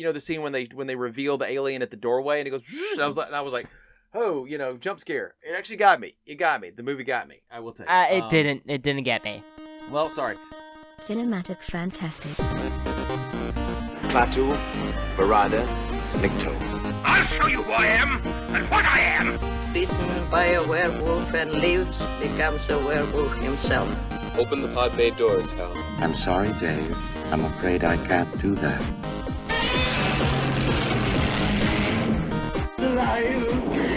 the scene when they reveal the alien at the doorway and it goes. And I was like, oh, jump scare. It actually got me. It got me. The movie got me. I will tell you. It didn't. It didn't get me. Well, sorry. Cinematic fantastic. Klaatu, Barada, Nikto. I'll show you who I am and what I am. Bitten by a werewolf and lives, becomes a werewolf himself. Open the pod bay doors, Hal. I'm sorry, Dave. I'm afraid I can't do that. It's alive!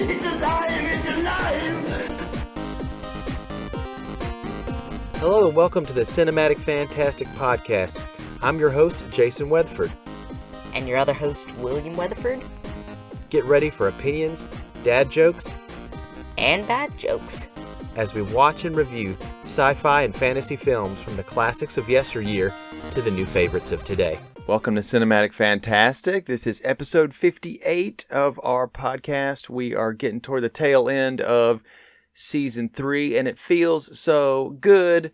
It's alive! It's alive! Hello and welcome to the Cinematic Fantastic Podcast. I'm your host, Jason Weatherford. And your other host, William Weatherford. Get ready for opinions, dad jokes, and bad jokes as we watch and review sci-fi and fantasy films from the classics of yesteryear to the new favorites of today. Welcome to Cinematic Fantastic. This is episode 58 of our podcast. We are getting toward the tail end of season 3, and it feels so good.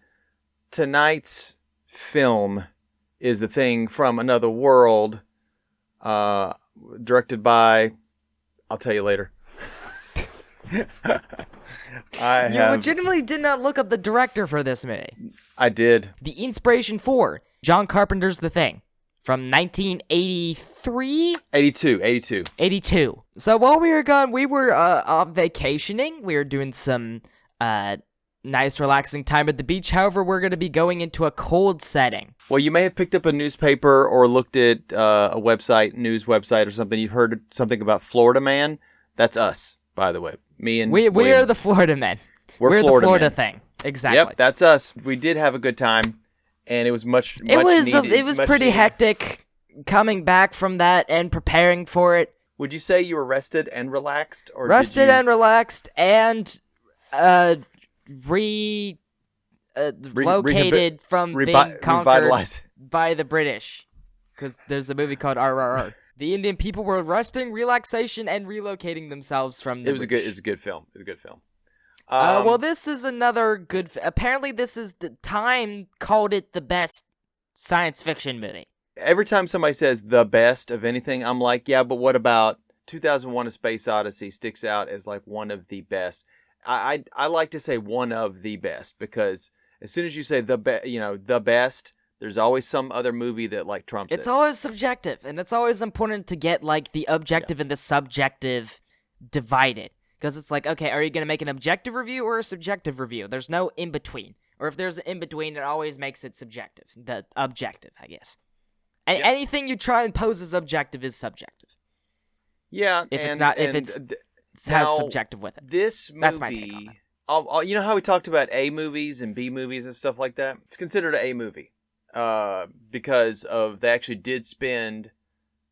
Tonight's film is The Thing from Another World, directed by... I'll tell you later. You legitimately did not look up the director for this movie. I did. The inspiration for John Carpenter's The Thing from 1983? 82. So while we were gone, we were off vacationing. We were doing some nice relaxing time at the beach. However, we're going to be going into a cold setting. Well, you may have picked up a newspaper or looked at a news website or something. You've heard something about Florida Man. That's us, by the way. Me and we are the Florida men. We're Florida the Florida men. Thing. Exactly. Yep, that's us. We did have a good time, and it was much needed. It was pretty hectic coming back from that and preparing for it. Would you say you were rested and relaxed, or and relaxed and relocated from being conquered by the British? Because there's a movie called RRR. The Indian people were resting, relaxation, and relocating themselves from the British. It was a good film. It was a good film. Well, this is another good... Apparently, this is... Time called it the best science fiction movie. Every time somebody says the best of anything, I'm like, yeah, but what about 2001: A Space Odyssey sticks out as like one of the best. I like to say one of the best because as soon as you say the best, there's always some other movie that like trumps it. It's always subjective, and it's always important to get like the objective and the subjective divided. Because it's like, okay, are you going to make an objective review or a subjective review? There's no in-between. Or if there's an in-between, it always makes it subjective. The objective, I guess. And anything you try and pose as objective is subjective. Yeah, if it has subjective with it. This movie, that's my take on it. You know how we talked about A movies and B movies and stuff like that? It's considered an A movie because they actually did spend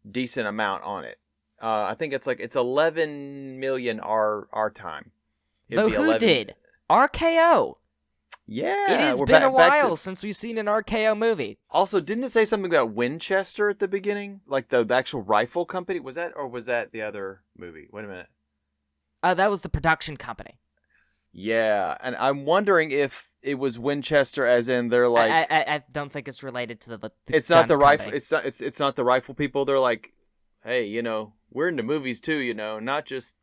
decent amount on it. I think it's 11 million our time. But who did? RoccoW. Yeah, it has been a while since we've seen an RoccoW movie. Also, didn't it say something about Winchester at the beginning? Like the actual rifle company? Was that the other movie? Wait a minute. That was the production company. Yeah, and I'm wondering if it was Winchester, as in they're like. I don't think it's related to the it's not the rifle. It's not the rifle people. They're like, hey, we're into movies too. Not just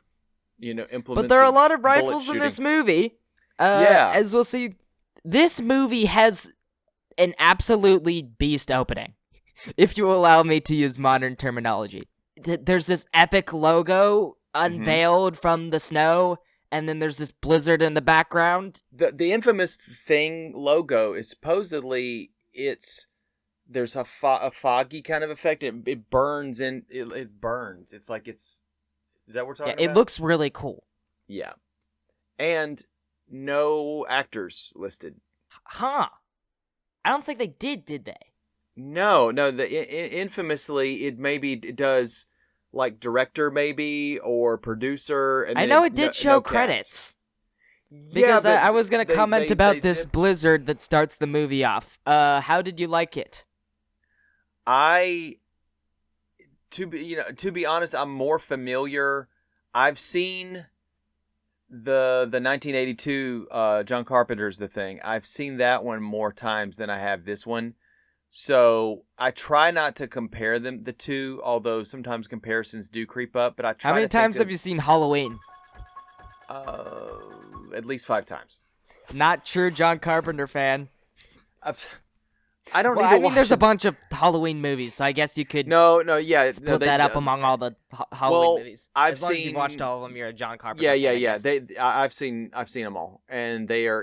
implements. But there are a lot of rifles in this movie. Yeah, as we'll see. This movie has an absolutely beast opening, if you allow me to use modern terminology. There's this epic logo unveiled from the snow, and then there's this blizzard in the background. The infamous Thing logo is supposedly there's a foggy kind of effect. It burns and it burns. It's like is that what we're talking about? It looks really cool. Yeah, and no actors listed. Huh. I don't think they did they? No. Infamously, it does like director maybe or producer. And I know it did show credits. Because I was going to comment about this blizzard that starts the movie off. How did you like it? To be honest, I'm more familiar. I've seen the 1982 John Carpenter's The Thing. I've seen that one more times than I have this one. So I try not to compare the two, although sometimes comparisons do creep up. But I try. How many to think times have you seen Halloween? At least 5 times. Not true, John Carpenter fan. I don't Well, need to I mean, watch there's a it. bunch of Halloween movies, so I guess you could Yeah. split that up among all the Halloween movies. I've as long as seen- you've watched all of them, you're a John Carpenter Yeah, fan, I yeah. guess. I've seen them all, and they are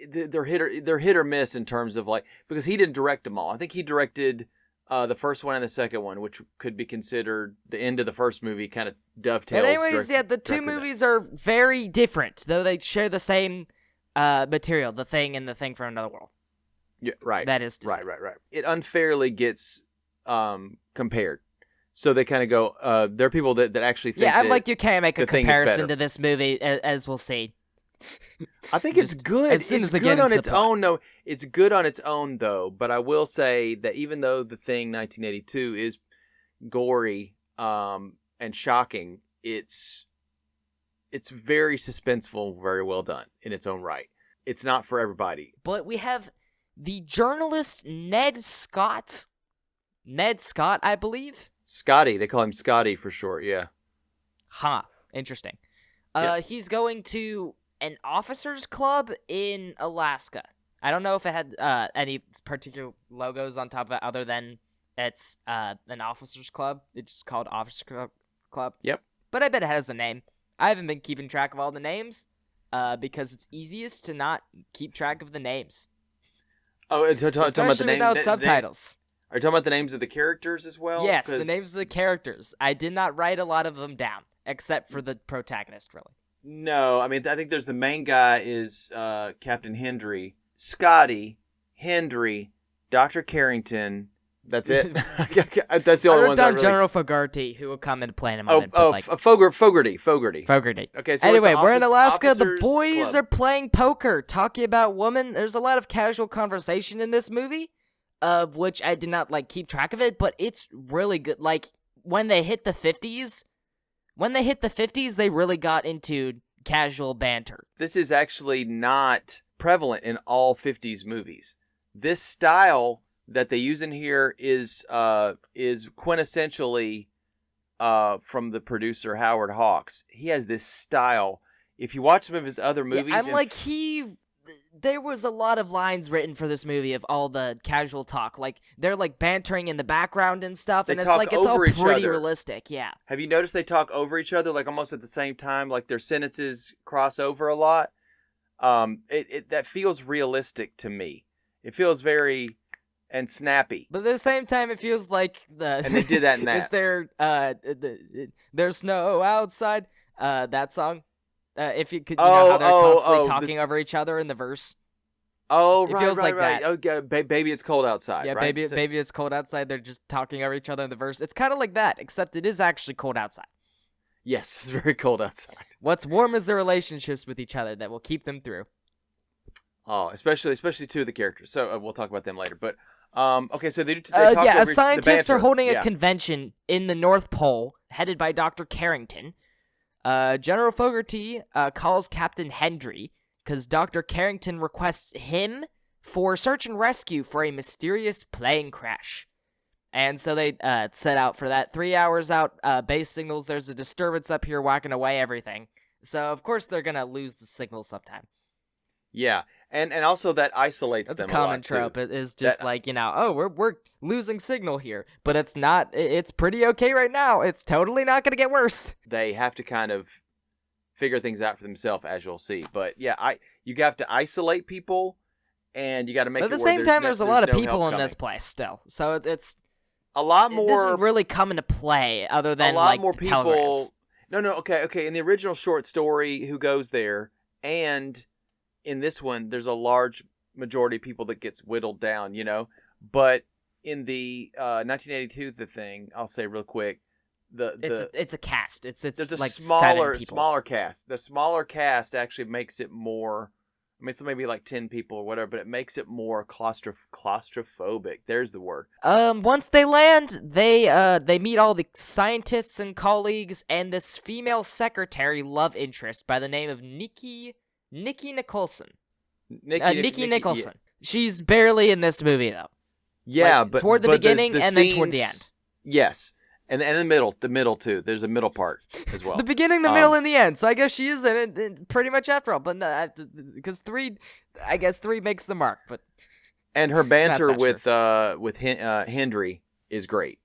they're hit or miss in terms of like, because he didn't direct them all. I think he directed the first one and the second one, which could be considered the end of the first movie, kind of dovetails. But anyways, yeah, the two directly that. movies are very different, though they share the same material, The Thing and The Thing from Another World. Yeah, right. That is to say. Right. It unfairly gets compared. So they kind of go, there are people that actually think Yeah, I'm that like, you can't make a The Thing is comparison better. to this movie, as we'll see. I think it's Just good. as soon It's as they good get on into the its plot. own. No, it's good on its own though. But I will say that even though The Thing 1982 is gory and shocking, it's very suspenseful, very well done in its own right. It's not for everybody. But we have the journalist Ned Scott. Ned Scott, I believe. Scotty, they call him Scotty for short. Yeah. Huh. Interesting. Yeah. He's going to an officers club in Alaska. I don't know if it had any particular logos on top of it other than it's an officers club. It's just called Officers Club. Yep. But I bet it has a name. I haven't been keeping track of all the names because it's easiest to not keep track of the names. Oh, talking about the Especially name. without subtitles. Are you talking about the names of the characters as well? Yes, the 'Cause- names of the characters. I did not write a lot of them down, except for the protagonist, really. No, I mean, I think there's the main guy is Captain Hendry, Scotty, Hendry, Dr. Carrington. That's it. That's the I only wrote ones down really... General Fogarty, who will come into play in a moment. Fogarty. Fogarty. Okay, so Anyway, the we're in Alaska. The officers boys club. are playing poker, talking about women. There's a lot of casual conversation in this movie, of which I did not keep track of it, but it's really good. Like when they hit the 50s, they really got into casual banter. This is actually not prevalent in all 50s movies. This style that they use in here is quintessentially from the producer Howard Hawks. He has this style. If you watch some of his other movies, Yeah, I'm like there was a lot of lines written for this movie of all the casual talk. Like they're bantering in the background and stuff, They and it's talk it's all over each pretty other. realistic. Yeah. Have you noticed they talk over each other, like almost at the same time, like their sentences cross over a lot? That feels realistic to me. It feels very and snappy. But at the same time, it feels like And they did that in that. Is there there's snow outside? That song. If you could, how they're constantly talking over each other in the verse. Oh, It right, feels right, like right. that. Okay, baby, it's cold outside. Yeah, right? baby, it's cold outside. They're just talking over each other in the verse. It's kind of like that, except it is actually cold outside. Yes, it's very cold outside. What's warm is their relationships with each other that will keep them through. Oh, especially two of the characters. So we'll talk about them later. But okay, so they talk yeah, over scientists the are holding banter. a convention in the North Pole, headed by Dr. Carrington. General Fogarty calls Captain Hendry because Dr. Carrington requests him for search and rescue for a mysterious plane crash. And so they set out for that. 3 hours out, base signals, there's a disturbance up here whacking away everything. So, of course, they're going to lose the signal sometime. Yeah, and also that isolates That's them a common lot, too. trope. It is just we're losing signal here. But it's not, it's pretty okay right now. It's totally not going to get worse. They have to kind of figure things out for themselves, as you'll see. But yeah, you have to isolate people, and you got to make But it at the where same time, there's there's a lot of no people help in this coming. place still. So it's A lot it more. doesn't really come into play other than a lot more telegrams. people. No, okay. In the original short story, who goes there, and in this one, there's a large majority of people that gets whittled down, But in the 1982, the thing I'll say real quick, It's a cast. It's there's a like smaller 7 people. smaller cast. The smaller cast actually makes it more. I mean, it's maybe like 10 people or whatever, but it makes it more claustrophobic. There's the word. Once they land, they meet all the scientists and colleagues and this female secretary love interest by the name of Nikki Nicholson. Nikki Nicholson. She's barely in this movie though. Yeah, Like, but toward the but beginning the and then toward the scenes- end. Yes, and the middle too. There's a middle part as well. The beginning, the middle, and the end. So I guess she is in it pretty much after all. But because three makes the mark. But And her banter That's not with Hendry is great.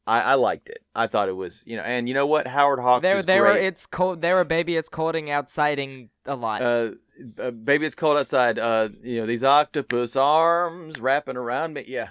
I liked it. I thought it was, and you know what? Howard Hawks is they great. were it's cold. They were baby. It's colding outsiding a lot. Baby, it's cold outside. These octopus arms wrapping around me. Yeah.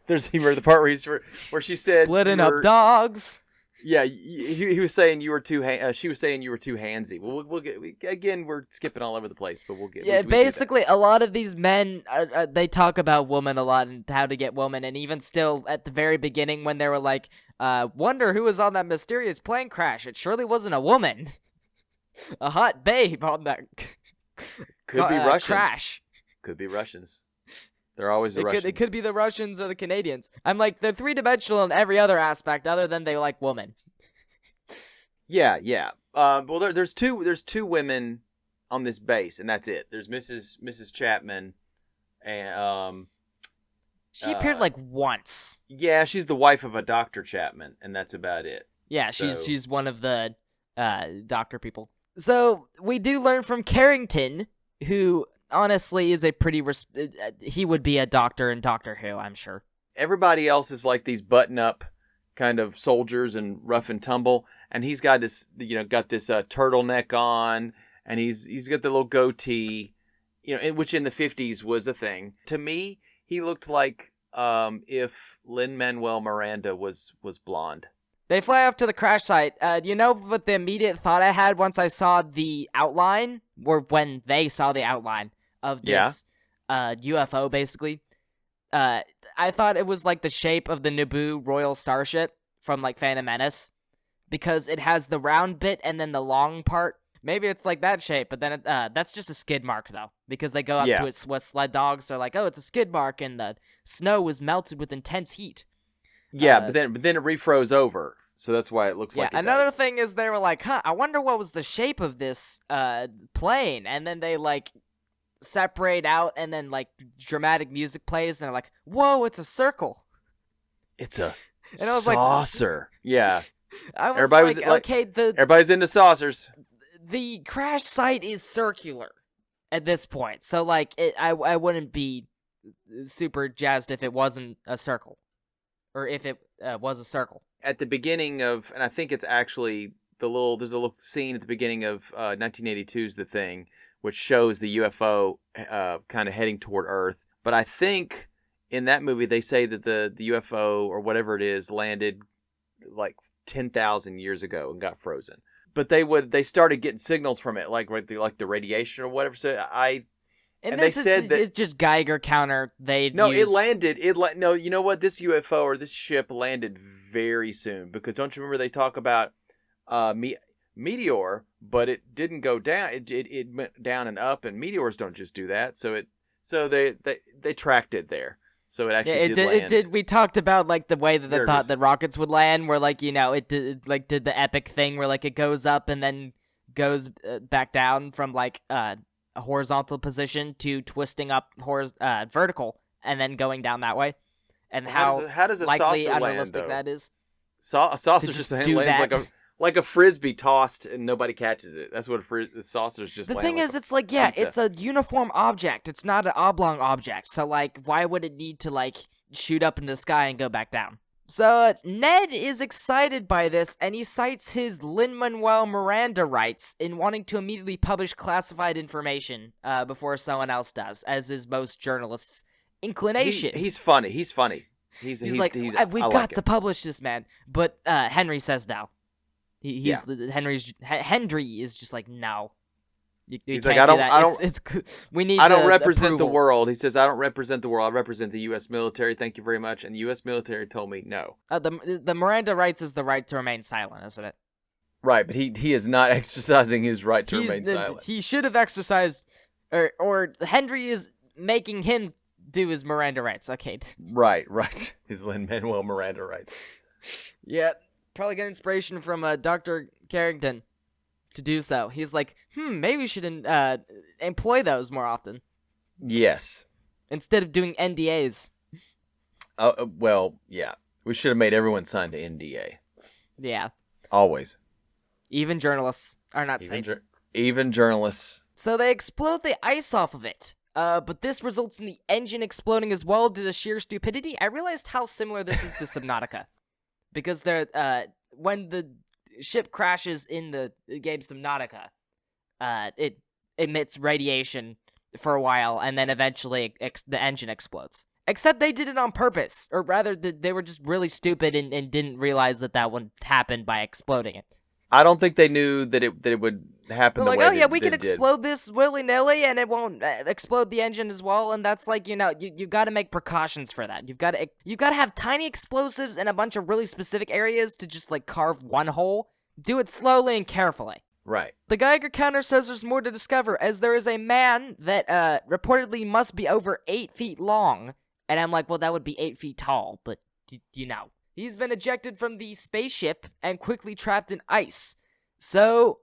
There's even the part where she said Splitting up dogs. Yeah, he was saying you were too. She was saying you were too handsy. Well, we're skipping all over the place, but we'll get. Yeah, we basically, a lot of these men, they talk about women a lot and how to get women, and even still at the very beginning when they were like, "Wonder who was on that mysterious plane crash? It surely wasn't a woman, a hot babe on that." Could be Russians. Crash. Could be Russians. They're always the Russians. It could be the Russians or the Canadians. I'm like, they're three-dimensional in every other aspect other than they like women. Yeah. Well, there's two women on this base, and that's it. There's Mrs. Chapman, and She appeared like once. Yeah, she's the wife of a Dr. Chapman, and that's about it. Yeah, So- she's one of the doctor people. So we do learn from Carrington, who honestly is a pretty he would be a doctor in Doctor Who, I'm sure. Everybody else is like these button-up kind of soldiers and rough and tumble, and he's got this, got this turtleneck on, and he's got the little goatee, which in the 50s was a thing. To me, he looked like if Lin-Manuel Miranda was blonde. They fly up to the crash site. You know what the immediate thought I had once I saw the outline, or when they saw the outline of this UFO, basically? I thought it was like the shape of the Naboo Royal Starship from like Phantom Menace, because it has the round bit and then the long part. Maybe it's like that shape, but then that's just a skid mark though, because they go up to it with sled dogs. So like, oh, it's a skid mark, and the snow was melted with intense heat. Yeah, but then it refroze over, so that's why it looks like it another does. thing is they were like, I wonder what was the shape of this plane, and then they like separate out, and then like dramatic music plays, and they're like, whoa, it's a circle. It's a And I was saucer. Yeah. I was Everybody like, was like- okay, Everybody's into saucers. the crash site is circular at this point, so like I wouldn't be super jazzed if it wasn't a circle, or if it was a circle. At the beginning of, and I think it's actually there's a little scene at the beginning of 1982's The Thing, which shows the UFO kind of heading toward Earth. But I think in that movie they say that the UFO or whatever it is landed like 10,000 years ago and got frozen. But they started getting signals from it, like the radiation or whatever. So And they this said that it's just Geiger counter. it landed. No, you know what? This UFO or this ship landed very soon, because don't you remember they talk about meteor, but it didn't go down. It went down and up, and meteors don't just do that. So they tracked it there. So it actually did land. It did. We talked about like the way that they There it thought is. that rockets would land, where like it did the epic thing where like it goes up and then goes back down from like a horizontal position to twisting up vertical and then going down that way. And How does a likely saucer land, unrealistic though? that is. A saucer to just just do lands that. like a frisbee tossed and nobody catches it. That's what the saucers just. The land thing like is, a it's like, pizza. it's a uniform object. It's not an oblong object. So, like, why would it need to, like, shoot up into the sky and go back down? So, Ned is excited by this, and he cites his Lin-Manuel Miranda rights in wanting to immediately publish classified information before someone else does, as is most journalists' inclination. He's funny. He's He's like, we've I got like to it. publish this, man. But Henry says no. Henry is just like, no. You He's can't like, do that. We need. I don't the represent the approval. world. He says, I don't represent the world. I represent the U.S. military. Thank you very much. And the U.S. military told me no. The Miranda rights is the right to remain silent, isn't it? Right, but he is not exercising his right to remain silent. He should have exercised, or Henry is making him do his Miranda rights. Okay. Right. His Lin-Manuel Miranda rights. Yeah, probably get inspiration from Dr. Carrington to do so. He's like, maybe we should employ those more often Yes. instead of doing NDAs. Well, yeah. We should have made everyone sign to NDA. Yeah. Always. Even journalists are not Even, safe. even journalists. So they explode the ice off of it. But this results in the engine exploding as well due to sheer stupidity. I realized how similar this is to Subnautica. Because when the ship crashes in the game Subnautica, it emits radiation for a while, and then eventually the engine explodes. Except they did it on purpose, or rather, they were just really stupid and didn't realize that would happen by exploding it. I don't think they knew that it would happen They're the like, way oh yeah, that we can it did. explode this willy-nilly, and it won't explode the engine as well, and that's like, you gotta make precautions for that. You gotta have tiny explosives in a bunch of really specific areas to just, like, carve one hole. Do it slowly and carefully. Right. The Geiger counter says there's more to discover, as there is a man that reportedly must be over 8 feet long. And I'm like, well, that would be 8 feet tall, but He's been ejected from the spaceship and quickly trapped in ice. So,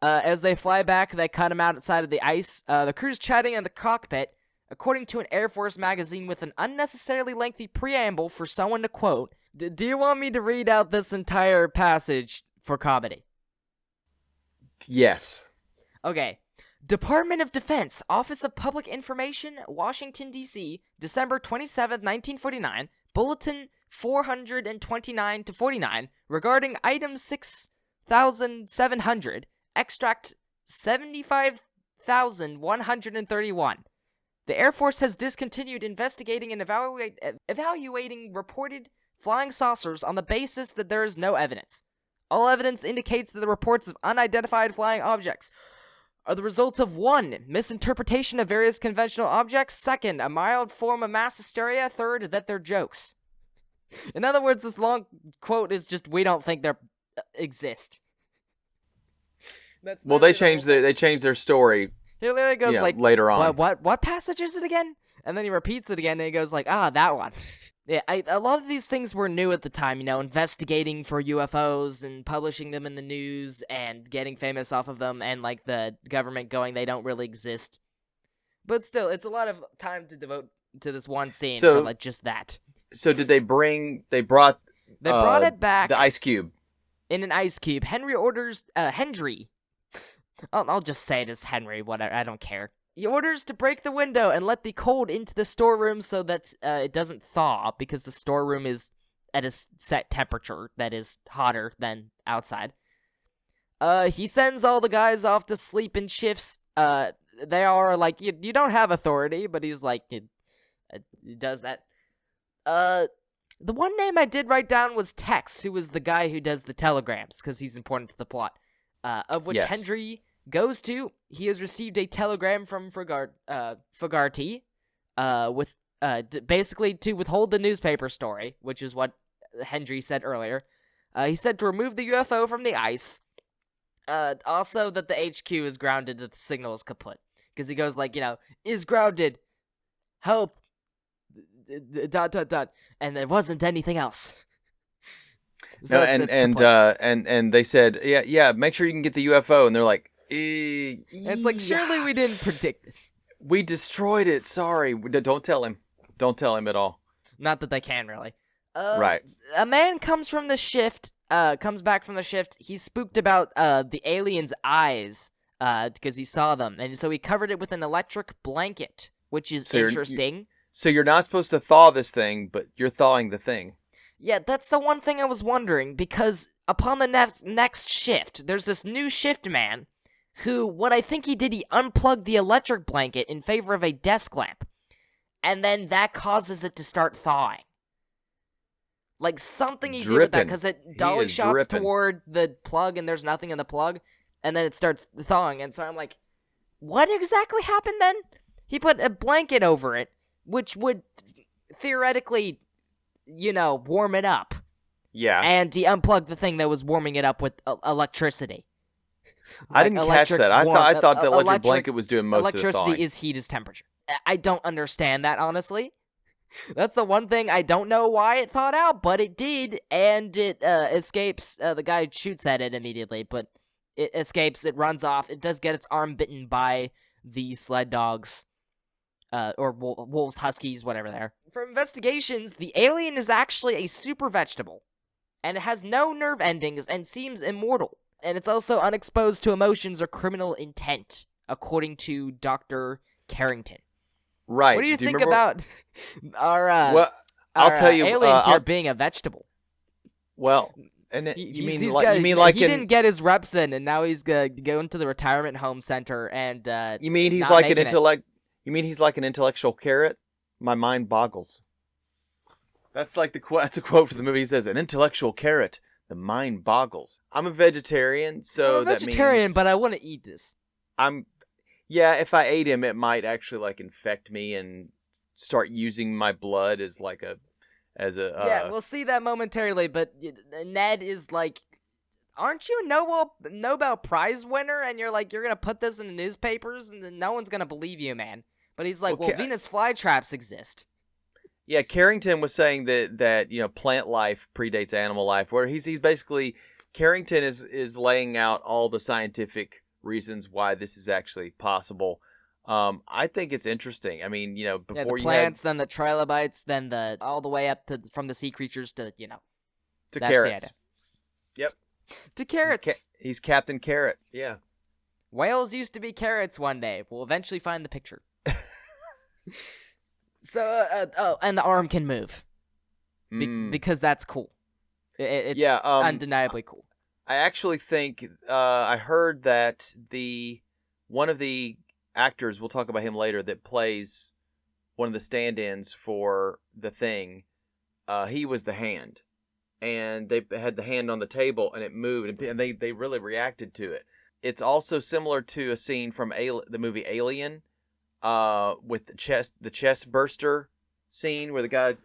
as they fly back, they cut him outside of the ice. The crew's chatting in the cockpit, according to an Air Force magazine with an unnecessarily lengthy preamble for someone to quote. Do you want me to read out this entire passage for comedy? Yes. Okay. Department of Defense, Office of Public Information, Washington, D.C., December 27, 1949, Bulletin 429-49, regarding Item 6700, Extract 75,131. The Air Force has discontinued investigating and evaluating reported flying saucers on the basis that there is no evidence. All evidence indicates that the reports of unidentified flying objects are the results of 1. Misinterpretation of various conventional objects. 2. A mild form of mass hysteria. 3. That they're jokes. In other words, this long quote is just, we don't think they exist. Well, they changed their story. He literally goes like, later on. What passage is it again? And then he repeats it again, and he goes like, that one. Yeah, a lot of these things were new at the time, investigating for UFOs and publishing them in the news and getting famous off of them, and like the government going, they don't really exist. But still, it's a lot of time to devote to this one scene for like just that. So did they brought it back. The ice cube. In an ice cube. Henry. I'll just say it as Henry, whatever, I don't care. He orders to break the window and let the cold into the storeroom so that it doesn't thaw, because the storeroom is at a set temperature that is hotter than outside. He sends all the guys off to sleep in shifts. They are like, you don't have authority, but he's like, he does that. The one name I did write down was Tex, who was the guy who does the telegrams, because he's important to the plot. Of which Henry goes to. He has received a telegram from Fogarty, with basically to withhold the newspaper story, which is what Henry said earlier. He said to remove the UFO from the ice. Also that the HQ is grounded, that the signal is kaput. Because he goes like, is grounded. Help. ... And there wasn't anything else. So and they said, yeah, make sure you can get the UFO, and they're like, it's like, surely we didn't predict this. We destroyed it. Sorry, don't tell him. Don't tell him at all. Not that they can really. Right. A man comes back from the shift. He's spooked about the aliens' eyes because he saw them, and so he covered it with an electric blanket, which is interesting. So you're not supposed to thaw this thing, but you're thawing the thing. Yeah, that's the one thing I was wondering, because upon the next shift, there's this new shift man who, what I think he did, he unplugged the electric blanket in favor of a desk lamp. And then that causes it to start thawing. Like, something he did with that, because it dolly shots toward the plug and there's nothing in the plug, and then it starts thawing. And so I'm like, what exactly happened then? He put a blanket over it, which would theoretically, warm it up. Yeah. And he unplugged the thing that was warming it up with electricity. I didn't catch that. I thought the electric blanket was doing most of the thawing. Electricity is heat is temperature. I don't understand that, honestly. That's the one thing I don't know why it thawed out, but it did, and it escapes. The guy shoots at it immediately, but it escapes. It runs off. It does get its arm bitten by the sled dogs. or wolves, huskies, whatever they are. From investigations, the alien is actually a super vegetable, and it has no nerve endings and seems immortal. And it's also unexposed to emotions or criminal intent, according to Dr. Carrington. Right. What do you think remember... about our I'll tell you, alien here being a vegetable? Well, and He in... didn't get his reps in, and now he's going to the retirement home center and You mean he's not like an making it. intellect? You mean he's like an intellectual carrot? My mind boggles. That's like that's a quote from the movie. He says, "An intellectual carrot, the mind boggles." I'm a vegetarian, so I'm a vegetarian, that means but I want to eat this. Yeah, if I ate him, it might actually like infect me and start using my blood as like Yeah, we'll see that momentarily. But Ned is like, "Aren't you a Nobel Prize winner?" And you're like, "You're gonna put this in the newspapers, and then no one's gonna believe you, man." But he's like, "Well, Venus flytraps exist." Yeah, Carrington was saying that plant life predates animal life. Where he's basically Carrington is laying out all the scientific reasons why this is actually possible. I think it's interesting. I mean, before the plants, then the trilobites, then all the way up to from the sea creatures to to carrots. Yep. To carrots. He's Captain Carrot. Yeah. Whales used to be carrots one day. We'll eventually find the picture. So, and the arm can move. Because that's cool. It's undeniably cool. I actually think I heard that one of the actors, we'll talk about him later, that plays one of the stand-ins for the Thing, he was the hand. And they had the hand on the table, and it moved, and they really reacted to it. It's also similar to a scene from the movie Alien, with the chest burster scene where the guy,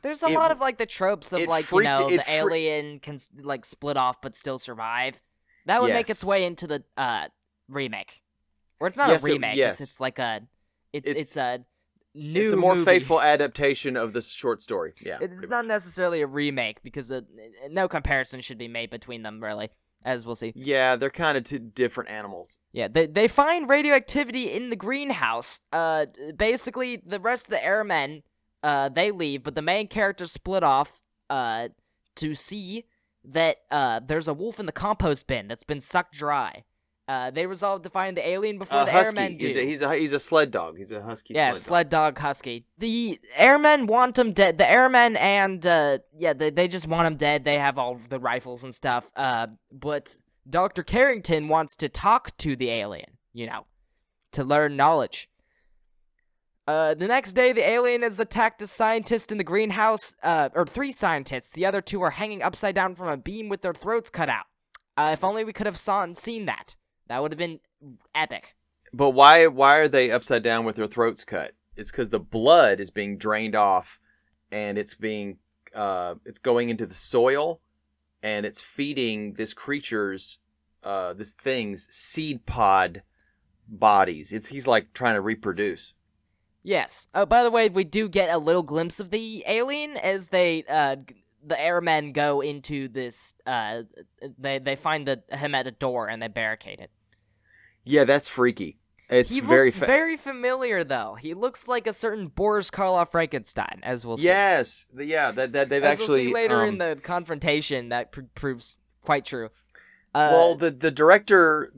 There's a lot of like the tropes of the alien can like split off but still survive. That would make its way into the remake, or it's not a remake. It's like it's a new. It's a more movie. faithful adaptation of the short story. Yeah, it's not necessarily a remake because no comparison should be made between them, really, as we'll see. Yeah, they're kind of two different animals. Yeah, they find radioactivity in the greenhouse. Basically, the rest of the airmen, they leave, but the main characters split off to see that there's a wolf in the compost bin that's been sucked dry. They resolve to find the alien before the airmen do. He's a sled dog. He's a husky sled dog. Yeah, sled dog husky. The airmen want him dead. The airmen and, they just want him dead. They have all the rifles and stuff. But Dr. Carrington wants to talk to the alien, to learn knowledge. The next day, the alien has attacked a scientist in the greenhouse, or 3 scientists. The other 2 are hanging upside down from a beam with their throats cut out. If only we could have seen that. That would have been epic. But why are they upside down with their throats cut? It's because the blood is being drained off, and it's going into the soil, and it's feeding this thing's seed pod bodies. He's like trying to reproduce. Yes. Oh, by the way, we do get a little glimpse of the alien as the airmen go into this. They find him at a door and they barricade it. Yeah, that's freaky. He looks very familiar, though. He looks like a certain Boris Karloff Frankenstein, as we'll see. Yes, yeah, that they've as actually we'll see later in the confrontation. That proves quite true. Well, the director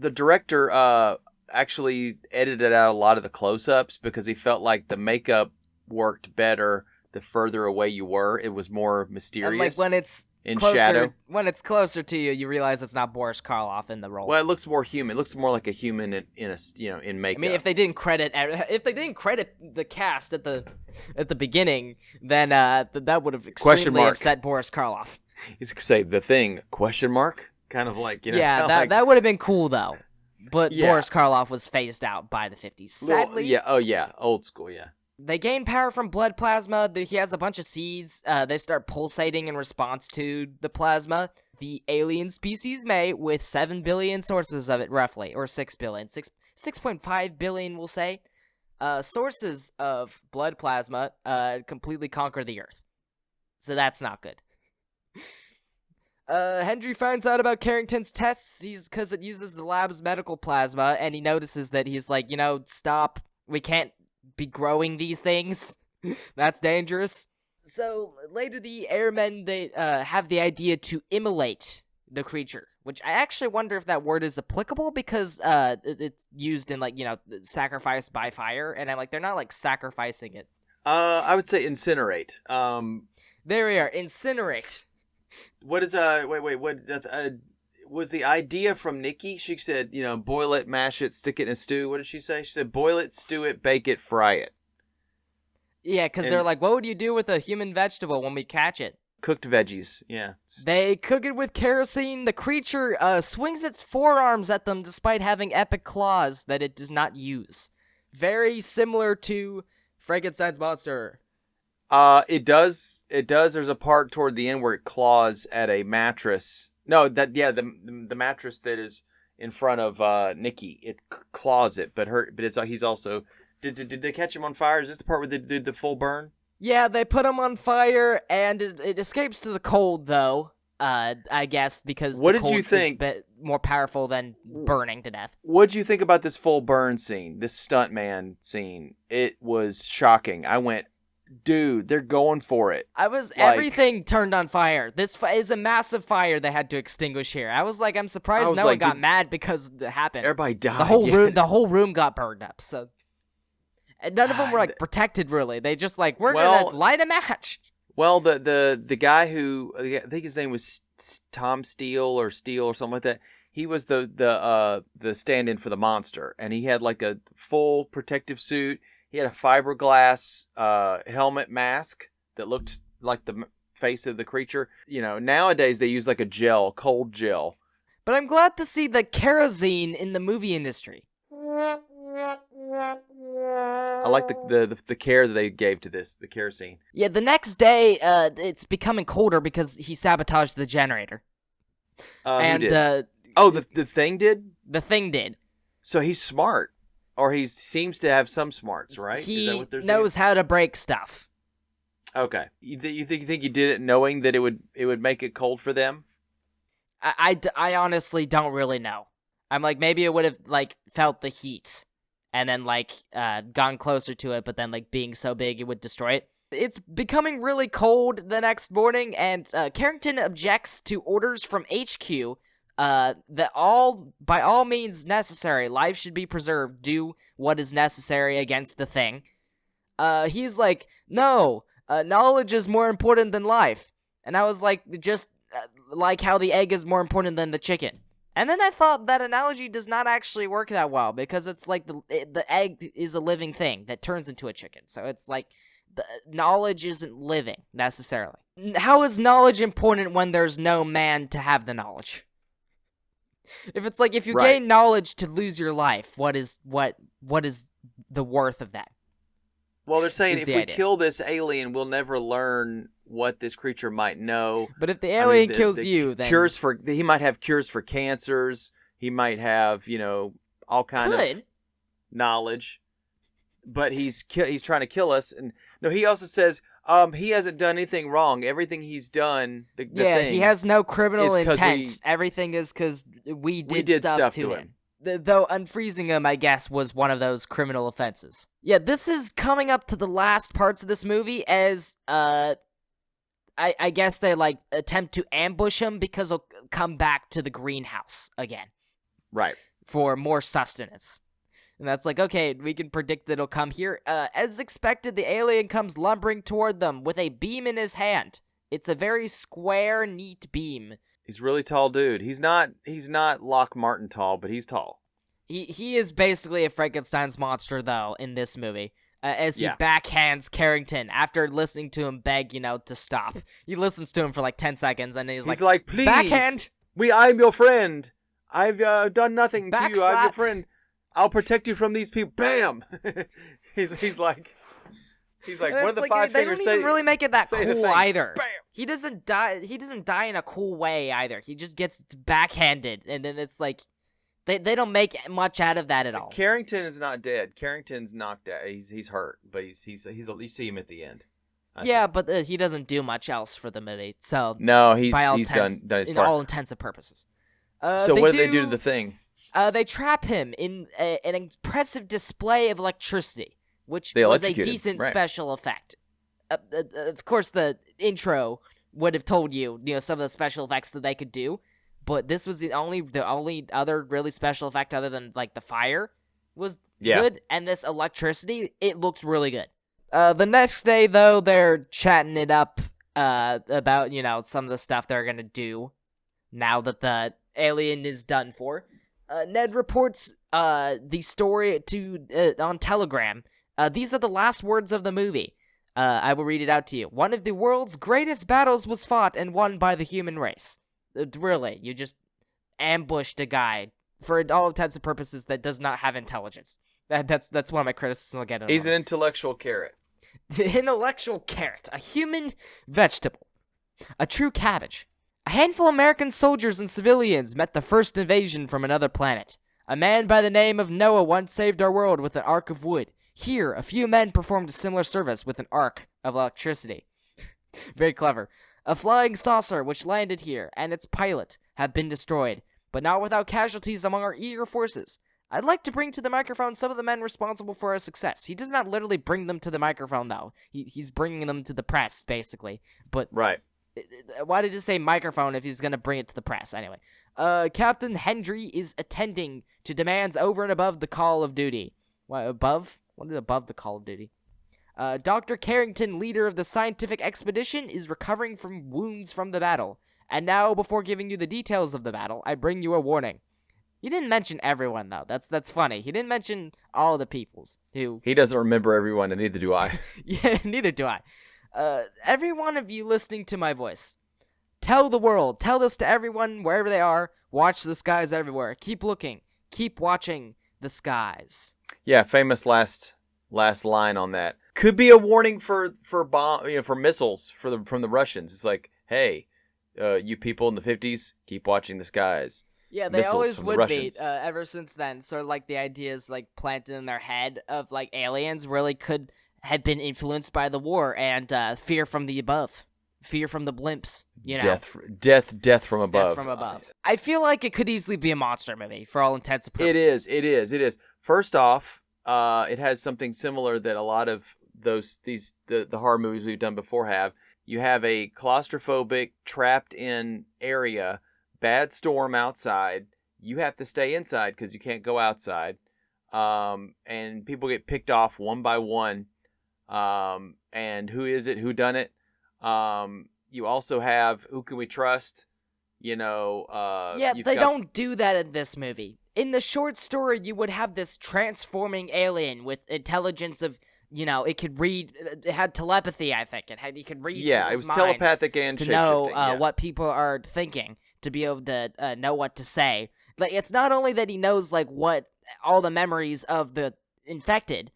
actually edited out a lot of the close-ups because he felt like the makeup worked better the further away you were. It was more mysterious. And like when it's in closer, shadow. When it's closer to you, you realize it's not Boris Karloff in the role. Well, it looks more human. It looks more like a human in makeup. I mean, if they didn't credit the cast at the beginning, then that would have extremely upset Boris Karloff. He's gonna say the Thing ? Kind of like Yeah, that would have been cool though. But Boris Karloff was phased out by the 50s. Sadly. Old school. Yeah. They gain power from blood plasma. He has a bunch of seeds. They start pulsating in response to the plasma. The alien species may, with 7 billion sources of it, roughly, or 6 billion, 6.5 billion, we'll say, sources of blood plasma, completely conquer the Earth. So that's not good. Hendry finds out about Carrington's tests because it uses the lab's medical plasma, and he notices that he's like, stop. We can't be growing these things. That's dangerous. So later the airmen, they have the idea to immolate the creature, which I actually wonder if that word is applicable because it's used in, like, you know, sacrifice by fire, and I'm like, they're not, like, sacrificing it. I would say incinerate. There we are, incinerate. What is what was the idea from Nikki? She said, you know, boil it, mash it, stick it in a stew. What did she say? She said, boil it, stew it, bake it, fry it. Yeah, because they're like, what would you do with a human vegetable when we catch it? Cooked veggies, yeah. They cook it with kerosene. The creature swings its forearms at them despite having epic claws that it does not use. Very similar to Frankenstein's monster. It does. There's a part toward the end where it claws at a mattress. No, the mattress that is in front of Nikki. It claws it, but he's also. Did they catch him on fire? Is this the part where they did the full burn? Yeah, they put him on fire, and it escapes to the cold, though, I guess, because what the did cold you think? is a bit more powerful than burning to death. What did you think about this full burn scene, this stuntman scene? It was shocking. I went, dude, they're going for it. Everything turned on fire. This is a massive fire they had to extinguish here. I was like, I'm surprised no one got mad because it happened. Everybody died. The whole room got burned up, so... And none of them were, like, protected, really. They just, like, we're gonna light a match. Well, the guy who, I think his name was Tom Steele or something like that, he was the stand-in for the monster. And he had, like, a full protective suit. He had a fiberglass helmet mask that looked like the face of the creature. You know, nowadays they use, like, a cold gel. But I'm glad to see the kerosene in the movie industry. I like the care that they gave to this, the kerosene. Yeah, the next day, it's becoming colder because he sabotaged the generator. Who did? The thing did? The thing did. So he's smart, or he seems to have some smarts, right? He Is that what they're knows how to break stuff. Okay, you think he did it knowing that it would make it cold for them? I honestly don't really know. I'm like, maybe it would have, like, felt the heat and then, like, gone closer to it, but then, like, being so big it would destroy it. It's becoming really cold the next morning, and Carrington objects to orders from HQ that by all means necessary, life should be preserved, do what is necessary against the thing. He's like, no, knowledge is more important than life. And I was like, just like how the egg is more important than the chicken. And then I thought that analogy does not actually work that well, because it's like the egg is a living thing that turns into a chicken. So it's like the knowledge isn't living, necessarily. How is knowledge important when there's no man to have the knowledge? If it's like, if you gain knowledge to lose your life, what is the worth of that? Well, they're saying if we kill this alien, we'll never learn what this creature might know. But if the alien kills you, then he might have cures for cancers. He might have, you know, all kind of knowledge. But he's trying to kill us. And no, he also says he hasn't done anything wrong. Everything he's done, the thing, he has no criminal intent. Everything is because we did stuff to him. Though unfreezing him, I guess, was one of those criminal offenses. Yeah, this is coming up to the last parts of this movie as, I guess they, like, attempt to ambush him because he'll come back to the greenhouse again. Right. For more sustenance. And that's like, okay, we can predict that he'll come here. As expected, the alien comes lumbering toward them with a beam in his hand. It's a very square, neat beam. He's a really tall dude. He's not Lock Martin tall, but he's tall. He is basically a Frankenstein's monster, though, in this movie. As he backhands Carrington after listening to him beg, to stop. He listens to him for like 10 seconds, and he's like, please, backhand. I'm your friend. I've done nothing to you. I'm your Backslap. friend. I'll protect you from these people. Bam! he's like, what are the five they fingers don't say? even really make it that say the cool things. either. Bam! He doesn't die in a cool way either. He just gets backhanded, and then it's like they don't make much out of that at all. Carrington is not dead. Carrington's knocked out. He's hurt, but he's you see him at the end. But he doesn't do much else for the movie. So no, he's done his in part. all intents and purposes. So what did they do to the thing? They trap him in an impressive display of electricity. which They was a electrocuted, decent right. special effect. Of course, the intro would have told you, some of the special effects that they could do, but this was the only other really special effect other than like the fire was good, and this electricity, it looked really good. The next day, though, they're chatting it up about some of the stuff they're gonna do now that the alien is done for. Ned reports the story on Telegram. These are the last words of the movie. I will read it out to you. One of the world's greatest battles was fought and won by the human race. Really, you just ambushed a guy, for all intents and purposes, that does not have intelligence. That's one of my criticisms I'll get in. He's an intellectual carrot. The intellectual carrot. A human vegetable. A true cabbage. A handful of American soldiers and civilians met the first invasion from another planet. A man by the name of Noah once saved our world with an ark of wood. Here, a few men performed a similar service with an arc of electricity. Very clever. A flying saucer which landed here, and its pilot, have been destroyed, but not without casualties among our eager forces. I'd like to bring to the microphone some of the men responsible for our success. He does not literally bring them to the microphone, though. He's bringing them to the press, basically. But Right. Why did he say microphone if he's going to bring it to the press? Anyway. Captain Hendry is attending to demands over and above the call of duty. What, above? What is above the call of duty? Dr. Carrington, leader of the scientific expedition, is recovering from wounds from the battle. And now, before giving you the details of the battle, I bring you a warning. He didn't mention everyone, though. That's funny. He didn't mention all the peoples who... He doesn't remember everyone, and neither do I. Yeah, neither do I. Every one of you listening to my voice, tell the world, tell this to everyone wherever they are, watch the skies everywhere. Keep looking. Keep watching the skies. Yeah, famous last line on that. Could be a warning for bomb, for missiles from the Russians. It's like, hey, you people in the 50s, keep watching the skies. Yeah, they Missiles always from the would be, Russians. ever since then. Sort of like the ideas like planted in their head of like aliens really could have been influenced by the war and fear from the above. Fear from the blimps, Death from above. Death from above. I feel like it could easily be a monster movie for all intents and purposes. It is. First off, it has something similar that a lot of the horror movies we've done before have. You have a claustrophobic, trapped in area, bad storm outside. You have to stay inside because you can't go outside. And people get picked off one by one. And who is it? Who done it? You also have who can we trust? They don't do that in this movie. In the short story, you would have this transforming alien with intelligence of, it could read. It had telepathy, I think. You could read. Yeah, it was telepathic and to shape-shifting, know what people are thinking, to be able to know what to say. Like, it's not only that he knows like what all the memories of the infected,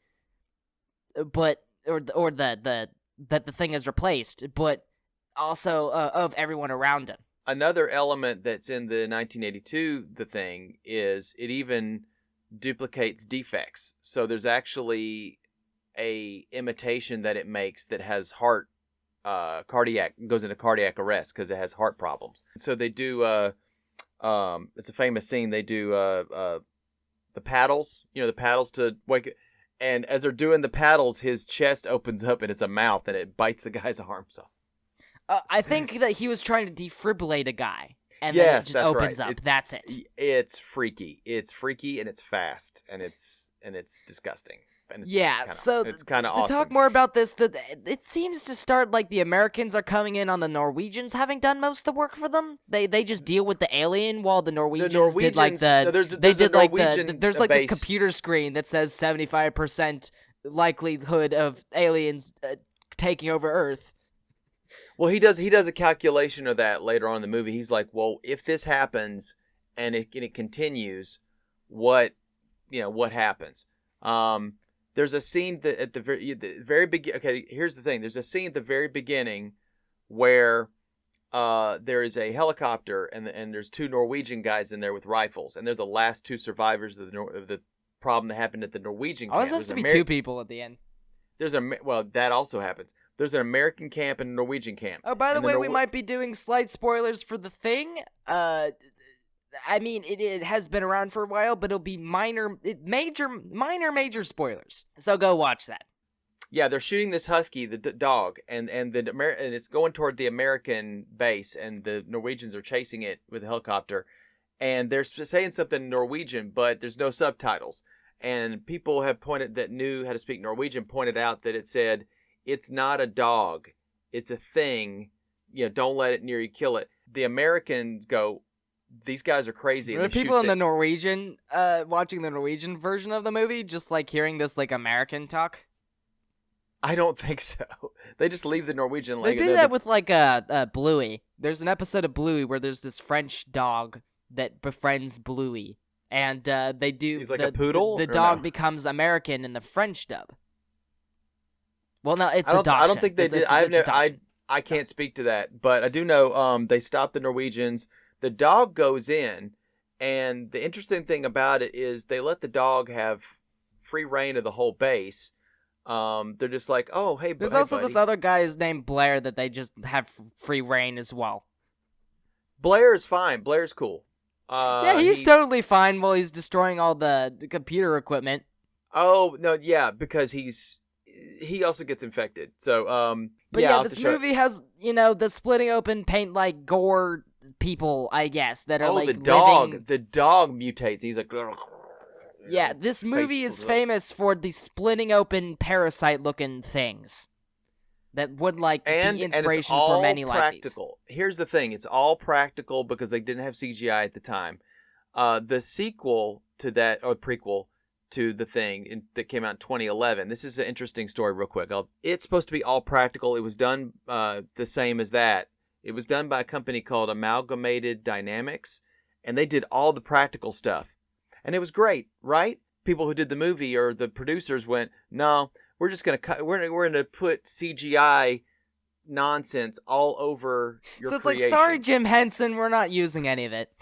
but that the thing is replaced, but also of everyone around him. Another element that's in the 1982 The Thing is it even duplicates defects. So there's actually a imitation that it makes that has goes into cardiac arrest because it has heart problems. So they do it's a famous scene. They do the paddles, the paddles to wake it. And as they're doing the paddles, his chest opens up and it's a mouth and it bites the guy's arms off. I think that he was trying to defibrillate a guy, and yes, then it just that's opens right. up. That's it. It's freaky. It's freaky and it's fast and it's disgusting. And it's it's kind of awesome. To talk more about this, it seems to start like the Americans are coming in on the Norwegians having done most of the work for them. They just deal with the alien while the Norwegians did like the there's like this computer screen that says 75% likelihood of aliens taking over Earth. Well, he does a calculation of that later on in the movie. He's like, well, if this happens and it continues, what happens? There's a scene that at the very beginning. Okay, here's the thing. There's a scene at the very beginning where there is a helicopter and there's two Norwegian guys in there with rifles, and they're the last two survivors of the problem that happened at the Norwegian camp. Oh, there's supposed to be two people at the end. That also happens. There's an American camp and a Norwegian camp. Oh, by the way, we might be doing slight spoilers for The Thing. I mean, it has been around for a while, but it'll be minor spoilers. So go watch that. Yeah, they're shooting this husky, the dog, and it's going toward the American base, and the Norwegians are chasing it with a helicopter, and they're saying something in Norwegian, but there's no subtitles. And people that knew how to speak Norwegian pointed out that it said, "It's not a dog, it's a thing. Don't let it near you, kill it." The Americans go, "These guys are crazy." Were And people in the Norwegian, watching the Norwegian version of the movie, just like hearing this like American talk? I don't think so. They just leave the Norwegian They language. do that with like Bluey. There's an episode of Bluey where there's this French dog that befriends Bluey, and they do. He's like a poodle. The dog becomes American in the French dub. Well, no, it's I don't adoption. think they did. I can't speak to that, but I do know they stopped the Norwegians. The dog goes in, and the interesting thing about it is they let the dog have free reign of the whole base. They're just like, "Oh, hey, there's hey, also buddy." this other guy who's named Blair that they just have free reign as well. Blair is fine. Blair's cool. Yeah, he's totally fine while he's destroying all the computer equipment. Oh no, yeah, because he also gets infected. So But yeah, this movie has the splitting open paint like gore people, I guess, that are like the dog. living... The dog mutates. He's like, yeah, this movie is blows up. famous for the splitting open parasite-looking things that would like be inspiration and it's all for many practical. Here's the thing: it's all practical because they didn't have CGI at the time. The sequel to that, or prequel to The Thing that came out in 2011. This is an interesting story, real quick. It's supposed to be all practical. It was done the same as that. It was done by a company called Amalgamated Dynamics, and they did all the practical stuff. And it was great, right? People who did the movie or the producers went, "No, we're just gonna cut. We're gonna put CGI nonsense all over your So it's creation." like, sorry, Jim Henson, we're not using any of it.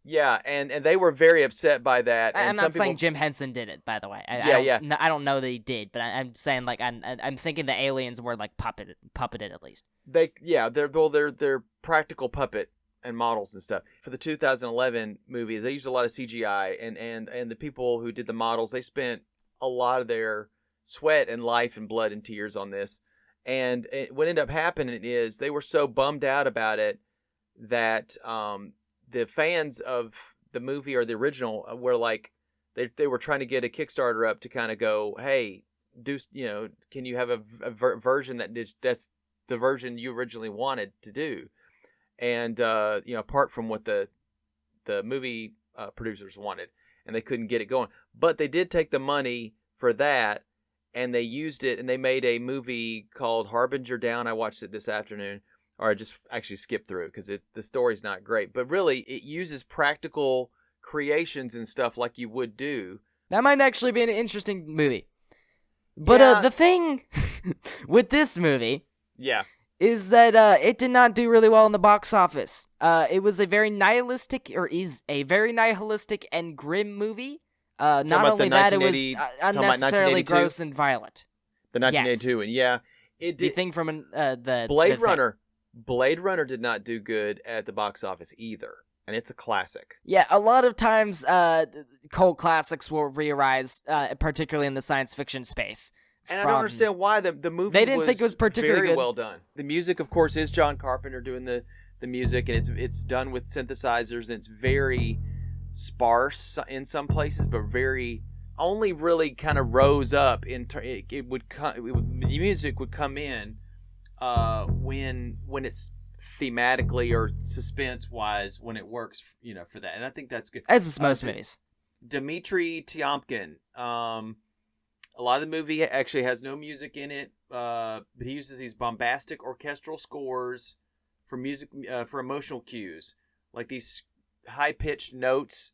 Yeah, and they were very upset by that. And I'm some not people... saying Jim Henson did it, by the way. Yeah. I don't know that he did, but I'm saying like I'm thinking the aliens were like puppeted at least. They're practical puppet and models and stuff. For the 2011 movie, they used a lot of CGI, and the people who did the models, they spent a lot of their sweat and life and blood and tears on this. And what ended up happening is they were so bummed out about it that the fans of the movie or the original were like, they were trying to get a Kickstarter up to kind of go, "Hey, can you have a version that's the version you originally wanted to do?" And apart from what the movie producers wanted, and they couldn't get it going, but they did take the money for that, and they used it, and they made a movie called Harbinger Down. I watched it this afternoon, or I just actually skipped through because the story's not great, but really it uses practical creations and stuff like you would do. That might actually be an interesting movie. But the thing with this movie, is that it did not do really well in the box office. It was a very nihilistic, and grim movie. Not only that, it was unnecessarily gross and violent. The 1982 one, yeah. It did. You think from the Blade Runner. Blade Runner did not do good at the box office either, and it's a classic. Yeah, a lot of times cult classics will re-arise, particularly in the science fiction space. And I don't understand why the movie they didn't think it was particularly very good. well done. The music, of course, is John Carpenter doing the music, and it's done with synthesizers, and it's very sparse in some places, but very only really kind of rose up. The music would come in when it's thematically or suspense wise when it works, for that, and I think that's good. As is most movies. Dmitry Tiomkin. A lot of the movie actually has no music in it, but he uses these bombastic orchestral scores for music, for emotional cues, like these high-pitched notes.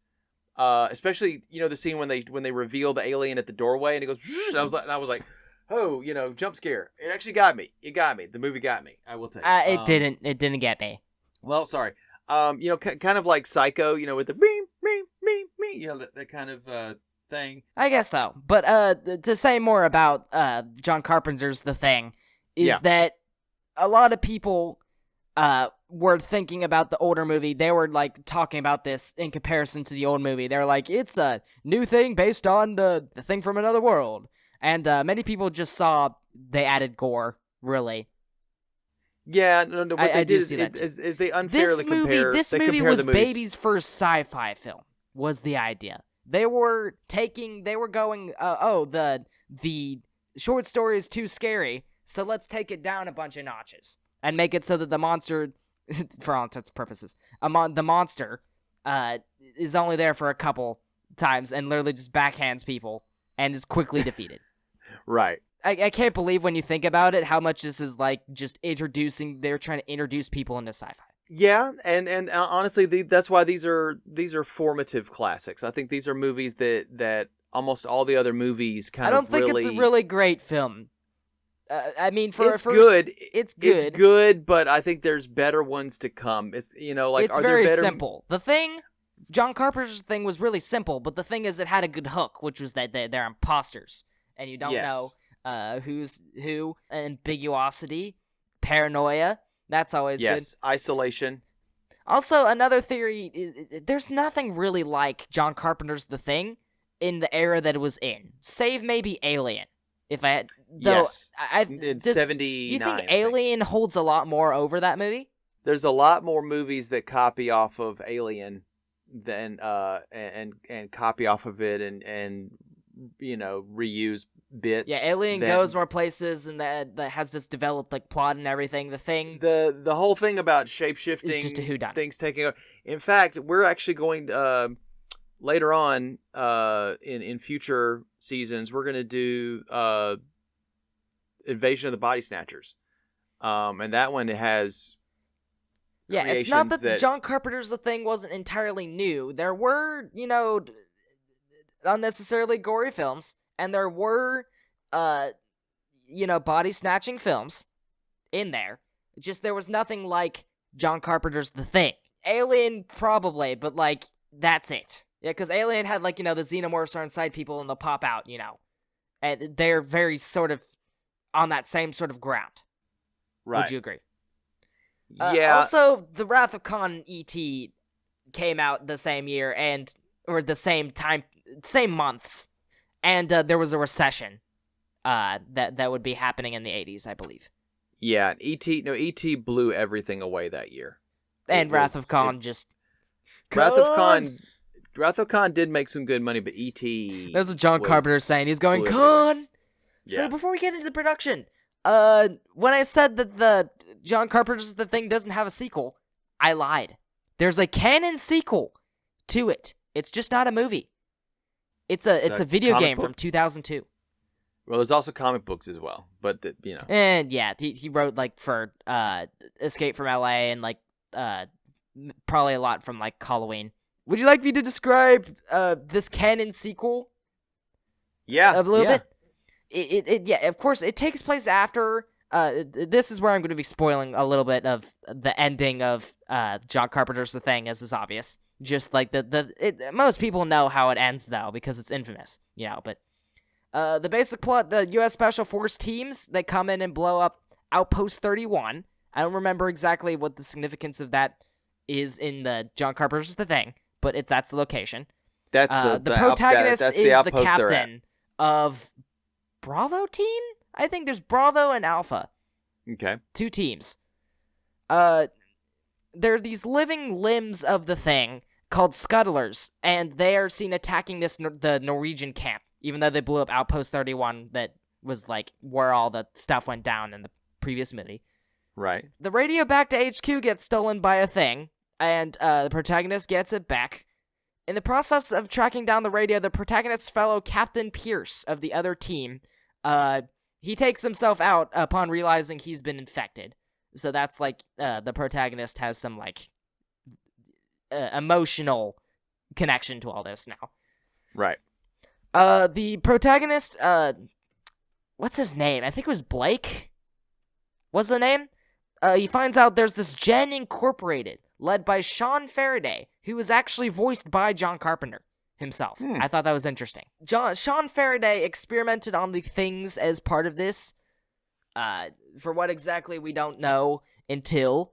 Especially, the scene when they reveal the alien at the doorway and it goes. I was like, oh, jump scare. It actually got me. It got me. The movie got me. I will tell you. It didn't. It didn't get me. Well, sorry. Kind of like Psycho. With the beep, beep, beep, beep. That kind of. Thing. I guess so. But to say more about John Carpenter's The Thing is that a lot of people were thinking about the older movie, they were like talking about this in comparison to the old movie. They're like, it's a new thing based on the thing from another world. And many people just saw they added gore, really. Yeah, no, what they did is they unfairly compare. This movie was Baby's first sci-fi film, was the idea. They were going, the short story is too scary, so let's take it down a bunch of notches and make it so that the monster, for all intents and purposes, the monster is only there for a couple times and literally just backhands people and is quickly defeated. Right. I can't believe when you think about it how much this is like just they're trying to introduce people into sci-fi. Yeah, and honestly, that's why these are formative classics. I think these are movies that almost all the other movies kind of I don't think it's a really great film. I mean, it's good. It's good, but I think there's better ones to come. It's it's very simple. The Thing, John Carpenter's Thing was really simple, but the thing is, it had a good hook, which was that they're imposters, and you don't know who's who. Ambiguosity, paranoia. That's always good. Yes, isolation. Also, another theory: there's nothing really like John Carpenter's The Thing in the era that it was in, save maybe Alien. If I had, yes, in 79. You think Alien holds a lot more over that movie? There's a lot more movies that copy off of Alien than and copy off of it and reuse bits. Yeah, Alien goes more places and that has this developed like plot and everything. The Thing, the whole thing about shape-shifting, just a whodunit. Things taking over. In fact, we're actually going later on in future seasons, we're going to do Invasion of the Body Snatchers. And that one has it's not that John Carpenter's The Thing wasn't entirely new. There were, unnecessarily gory films, and there were, body snatching films in there. Just there was nothing like John Carpenter's The Thing. Alien, probably, but, that's it. Yeah, because Alien had, the xenomorphs are inside people and they'll pop out, And they're very sort of on that same sort of ground. Right. Would you agree? Yeah. Also, The Wrath of Khan and E.T. came out the same year, or the same time, same months, and there was a recession that would be happening in the 80s, I believe. Yeah, E.T. blew everything away that year. And Wrath of Khan just... Wrath of Khan did make some good money, but E.T. That's what John Carpenter's saying. He's going, Khan! Yeah. So before we get into the production, when I said that the John Carpenter's The Thing doesn't have a sequel, I lied. There's a canon sequel to it. It's just not a movie. It's a video game from 2002. Well, there's also comic books as well, but And yeah, he wrote for Escape from LA and probably a lot from Halloween. Would you like me to describe this canon sequel? Yeah, a little bit. Yeah, of course, it takes place after. This is where I'm going to be spoiling a little bit of the ending of John Carpenter's The Thing, as is obvious. Just most people know how it ends though, because it's infamous, But the basic plot: the U.S. Special Force teams, they come in and blow up Outpost 31. I don't remember exactly what the significance of that is in the John Carpenter's The Thing, but that's the location. That's the protagonist is the captain of Bravo team. I think there's Bravo and Alpha. Okay. 2 teams. There are these living limbs of the Thing called scuttlers, and they are seen attacking the Norwegian camp, even though they blew up Outpost 31 that was where all the stuff went down in the previous movie. Right. The radio back to HQ gets stolen by a Thing, and the protagonist gets it back. In the process of tracking down the radio, the protagonist's fellow Captain Pierce of the other team, he takes himself out upon realizing he's been infected. So that's the protagonist has some emotional connection to all this now. Right. The protagonist, what's his name? I think it was Blake. What's the name? He finds out there's this Gen Incorporated, led by Sean Faraday, who was actually voiced by John Carpenter himself. I thought that was interesting. Sean Faraday experimented on the Things as part of this. For what exactly, we don't know until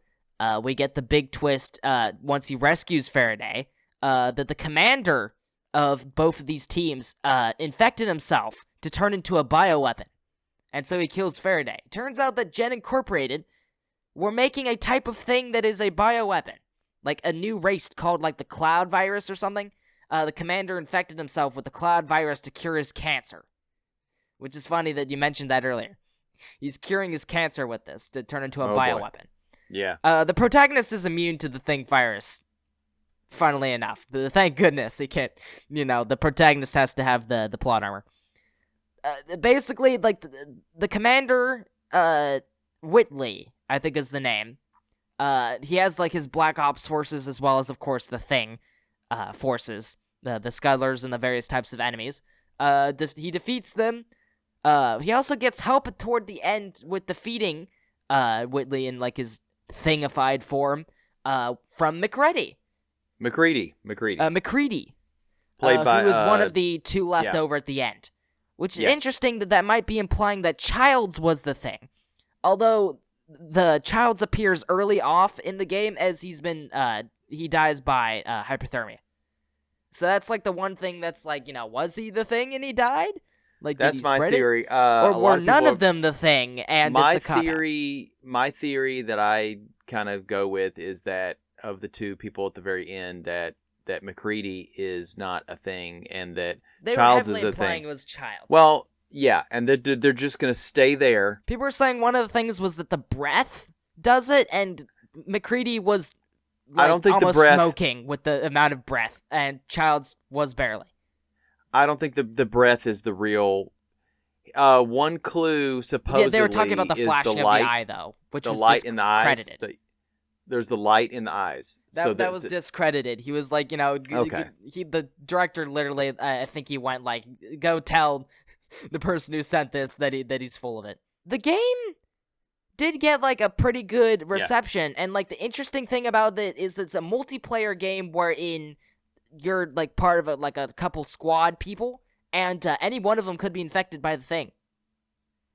we get the big twist once he rescues Faraday that the commander of both of these teams infected himself to turn into a bioweapon. And so he kills Faraday. Turns out that Gen Incorporated were making a type of thing that is a bioweapon. Like a new race called like the Cloud Virus or something. The commander infected himself with the Cloud Virus to cure his cancer. Which is funny that you mentioned that earlier. He's curing his cancer with this to turn into a bioweapon. Boy. Yeah. The protagonist is immune to the Thing virus. Funnily enough. Thank goodness he can't, the protagonist has to have the plot armor. Basically, like, the commander, Whitley, I think is the name. He has, like, his Black Ops forces as well as, of course, the Thing forces. The Scuttlers and the various types of enemies. He defeats them. He also gets help toward the end with defeating Whitley in, like, his Thingified form from McCready. McCready. Played by... Who was one of the two left over at the end. Which is interesting that might be implying that Childs was the Thing. Although the Childs appears early off in the game as he dies by hypothermia. So that's like the one thing that's like, was he the Thing and he died? Like, that's my theory. Or were none of them the Thing and my it's a theory that I kind of go with is that of the two people at the very end that McCready is not a Thing and that Childs is a Thing. It was Childs. Well, yeah, and they're just going to stay there. People were saying one of the things was that the breath does it, and McCready was I don't think almost the breath... smoking with the amount of breath, and Childs was barely. I don't think the breath is the real... one clue supposedly they were talking about the flashing of the eye, though, which was light in the eyes. discredited. There's the light in the eyes. That was discredited. He was like, okay. The director literally, I think he went like, go tell the person who sent this that he's full of it. The game did get like a pretty good reception, and like the interesting thing about it is that it's a multiplayer game wherein you're like part of a couple squad people, and any one of them could be infected by the Thing.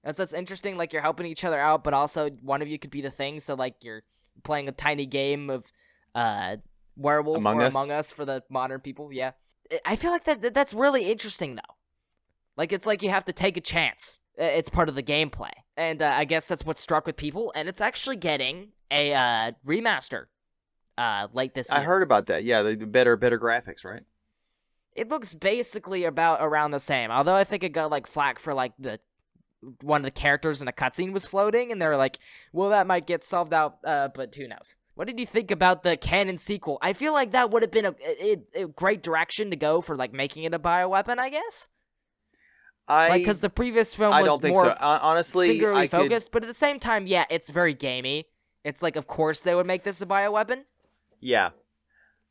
That's interesting. Like you're helping each other out, but also one of you could be the Thing. So like you're playing a tiny game of Werewolf Among Us for the modern people. Yeah, I feel like that's really interesting though. Like it's like you have to take a chance. It's part of the gameplay, and I guess that's what struck with people. And it's actually getting a remaster late this year. I heard about that. Yeah, the better graphics, right? It looks basically around the same. Although I think it got like flack for like one of the characters in a cutscene was floating, and they're like, well, that might get solved out, but who knows. What did you think about the canon sequel? I feel like that would have been a great direction to go for like making it a bioweapon, I guess. Because the previous film was don't think more so. Honestly, singularly focused, but at the same time, yeah, it's very gamey. It's like, of course they would make this a bioweapon. Yeah.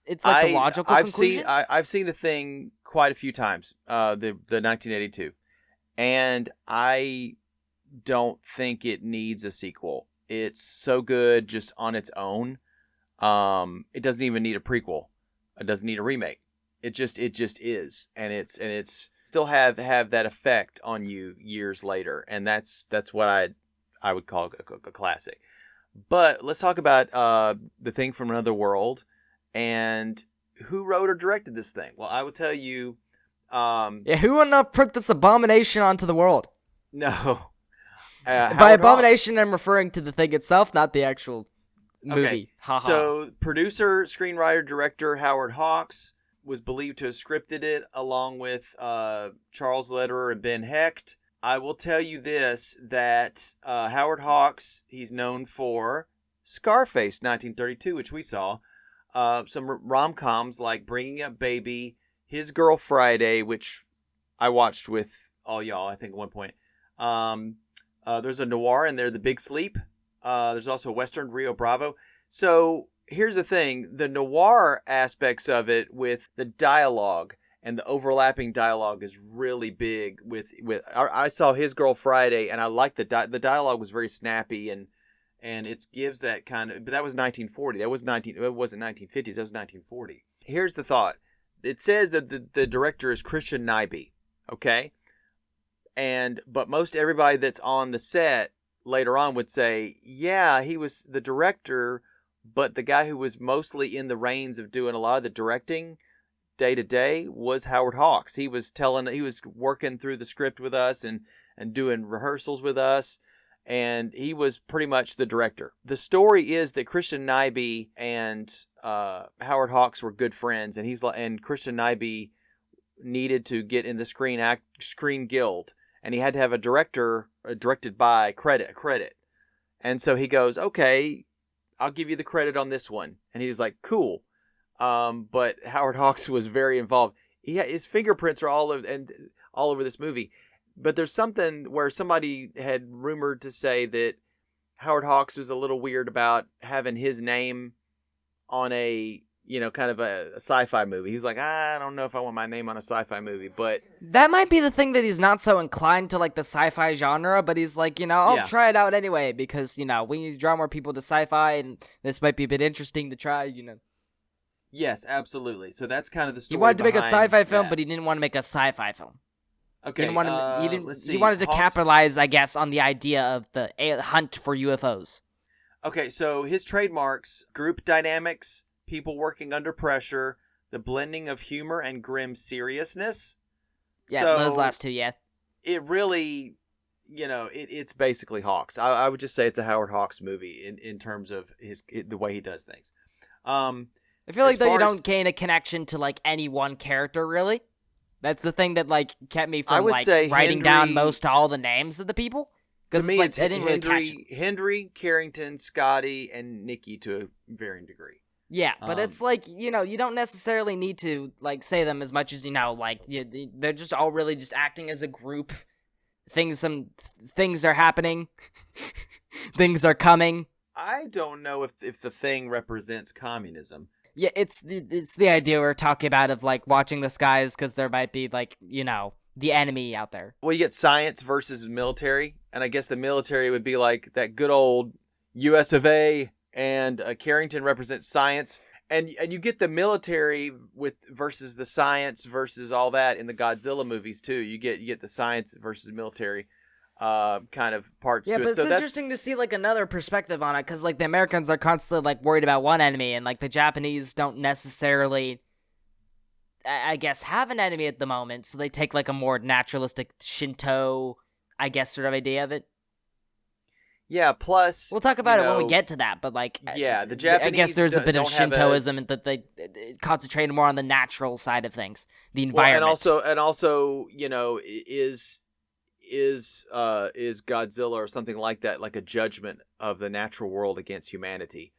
It's like the logical conclusion. I've seen the Thing quite a few times, the 1982. And I don't think it needs a sequel. It's so good just on its own. It doesn't even need a prequel. It doesn't need a remake. It just is, and it's still have that effect on you years later, and that's what I would call a classic. But let's talk about the Thing from Another World, and who wrote or directed this thing. Well, I will tell you. Who would not put this abomination onto the world? No. By abomination, I'm referring to the Thing itself, not the actual movie. Okay. Ha-ha. So, producer, screenwriter, director Howard Hawks was believed to have scripted it along with Charles Lederer and Ben Hecht. I will tell you this, that Howard Hawks, he's known for Scarface 1932, which we saw. Some rom-coms like Bringing Up Baby, His Girl Friday, which I watched with all y'all, I think, at one point. There's a noir in there, The Big Sleep. There's also Western, Rio Bravo. So here's the thing. The noir aspects of it with the dialogue and the overlapping dialogue is really big. I saw His Girl Friday, and I liked the dialogue was very snappy, and it gives that kind of... But that was 1940. It wasn't 1950s. That was 1940. Here's the thought. It says that the director is Christian Nyby, okay? But most everybody that's on the set later on would say, yeah, he was the director, but the guy who was mostly in the reins of doing a lot of the directing day to day was Howard Hawks. He was working through the script with us and doing rehearsals with us, and he was pretty much the director. The story is that Christian Nyby and Howard Hawks were good friends, and Christian Nyby needed to get in the Screen Guild, and he had to have a director directed by credit. And so he goes, "Okay, I'll give you the credit on this one." And he's like, "Cool." But Howard Hawks was very involved. His fingerprints are all over this movie. But there's something where somebody had rumored to say that Howard Hawks was a little weird about having his name on a, kind of a sci-fi movie. He's like, I don't know if I want my name on a sci-fi movie, but That might be the thing, that he's not so inclined to like the sci-fi genre, but he's like, I'll try it out anyway because, we need to draw more people to sci-fi and this might be a bit interesting to try, Yes, absolutely. So that's kind of the story. He wanted to make a sci-fi film, that. but he didn't want to make a sci-fi film. Okay, let's see. He wanted to Hawks... capitalize, I guess, on the idea of the hunt for UFOs. Okay, so his trademarks: group dynamics, people working under pressure, the blending of humor and grim seriousness. Yeah, so those last two, yeah. It really, it's basically Hawks. I would just say it's a Howard Hawks movie in terms of the way he does things. I feel like though you don't gain a connection to like any one character really. That's the thing that like kept me from writing down all the names of the people. To me, like, it's I didn't really catch it. Henry, Carrington, Scotty, and Nikki to a varying degree. Yeah, but it's like, you don't necessarily need to like say them as much as they're just all really just acting as a group. Things are happening. Things are coming. I don't know if the thing represents communism. Yeah, it's the idea we're talking about of like watching the skies because there might be like, the enemy out there. Well, you get science versus military, and I guess the military would be like that good old US of A, and Carrington represents science, and you get the military versus the science versus all that in the Godzilla movies too. You get the science versus military kind of parts to it. Yeah, but it's interesting to see like another perspective on it because like the Americans are constantly like worried about one enemy, and like the Japanese don't necessarily, I guess, have an enemy at the moment, so they take like a more naturalistic Shinto, I guess, sort of idea of it. Yeah, plus we'll talk about it when we get to that, but like, yeah, the Japanese, I guess there's a bit of Shintoism and that they concentrate more on the natural side of things, the environment. Well, and also, is Godzilla or something like that like a judgment of the natural world against humanity,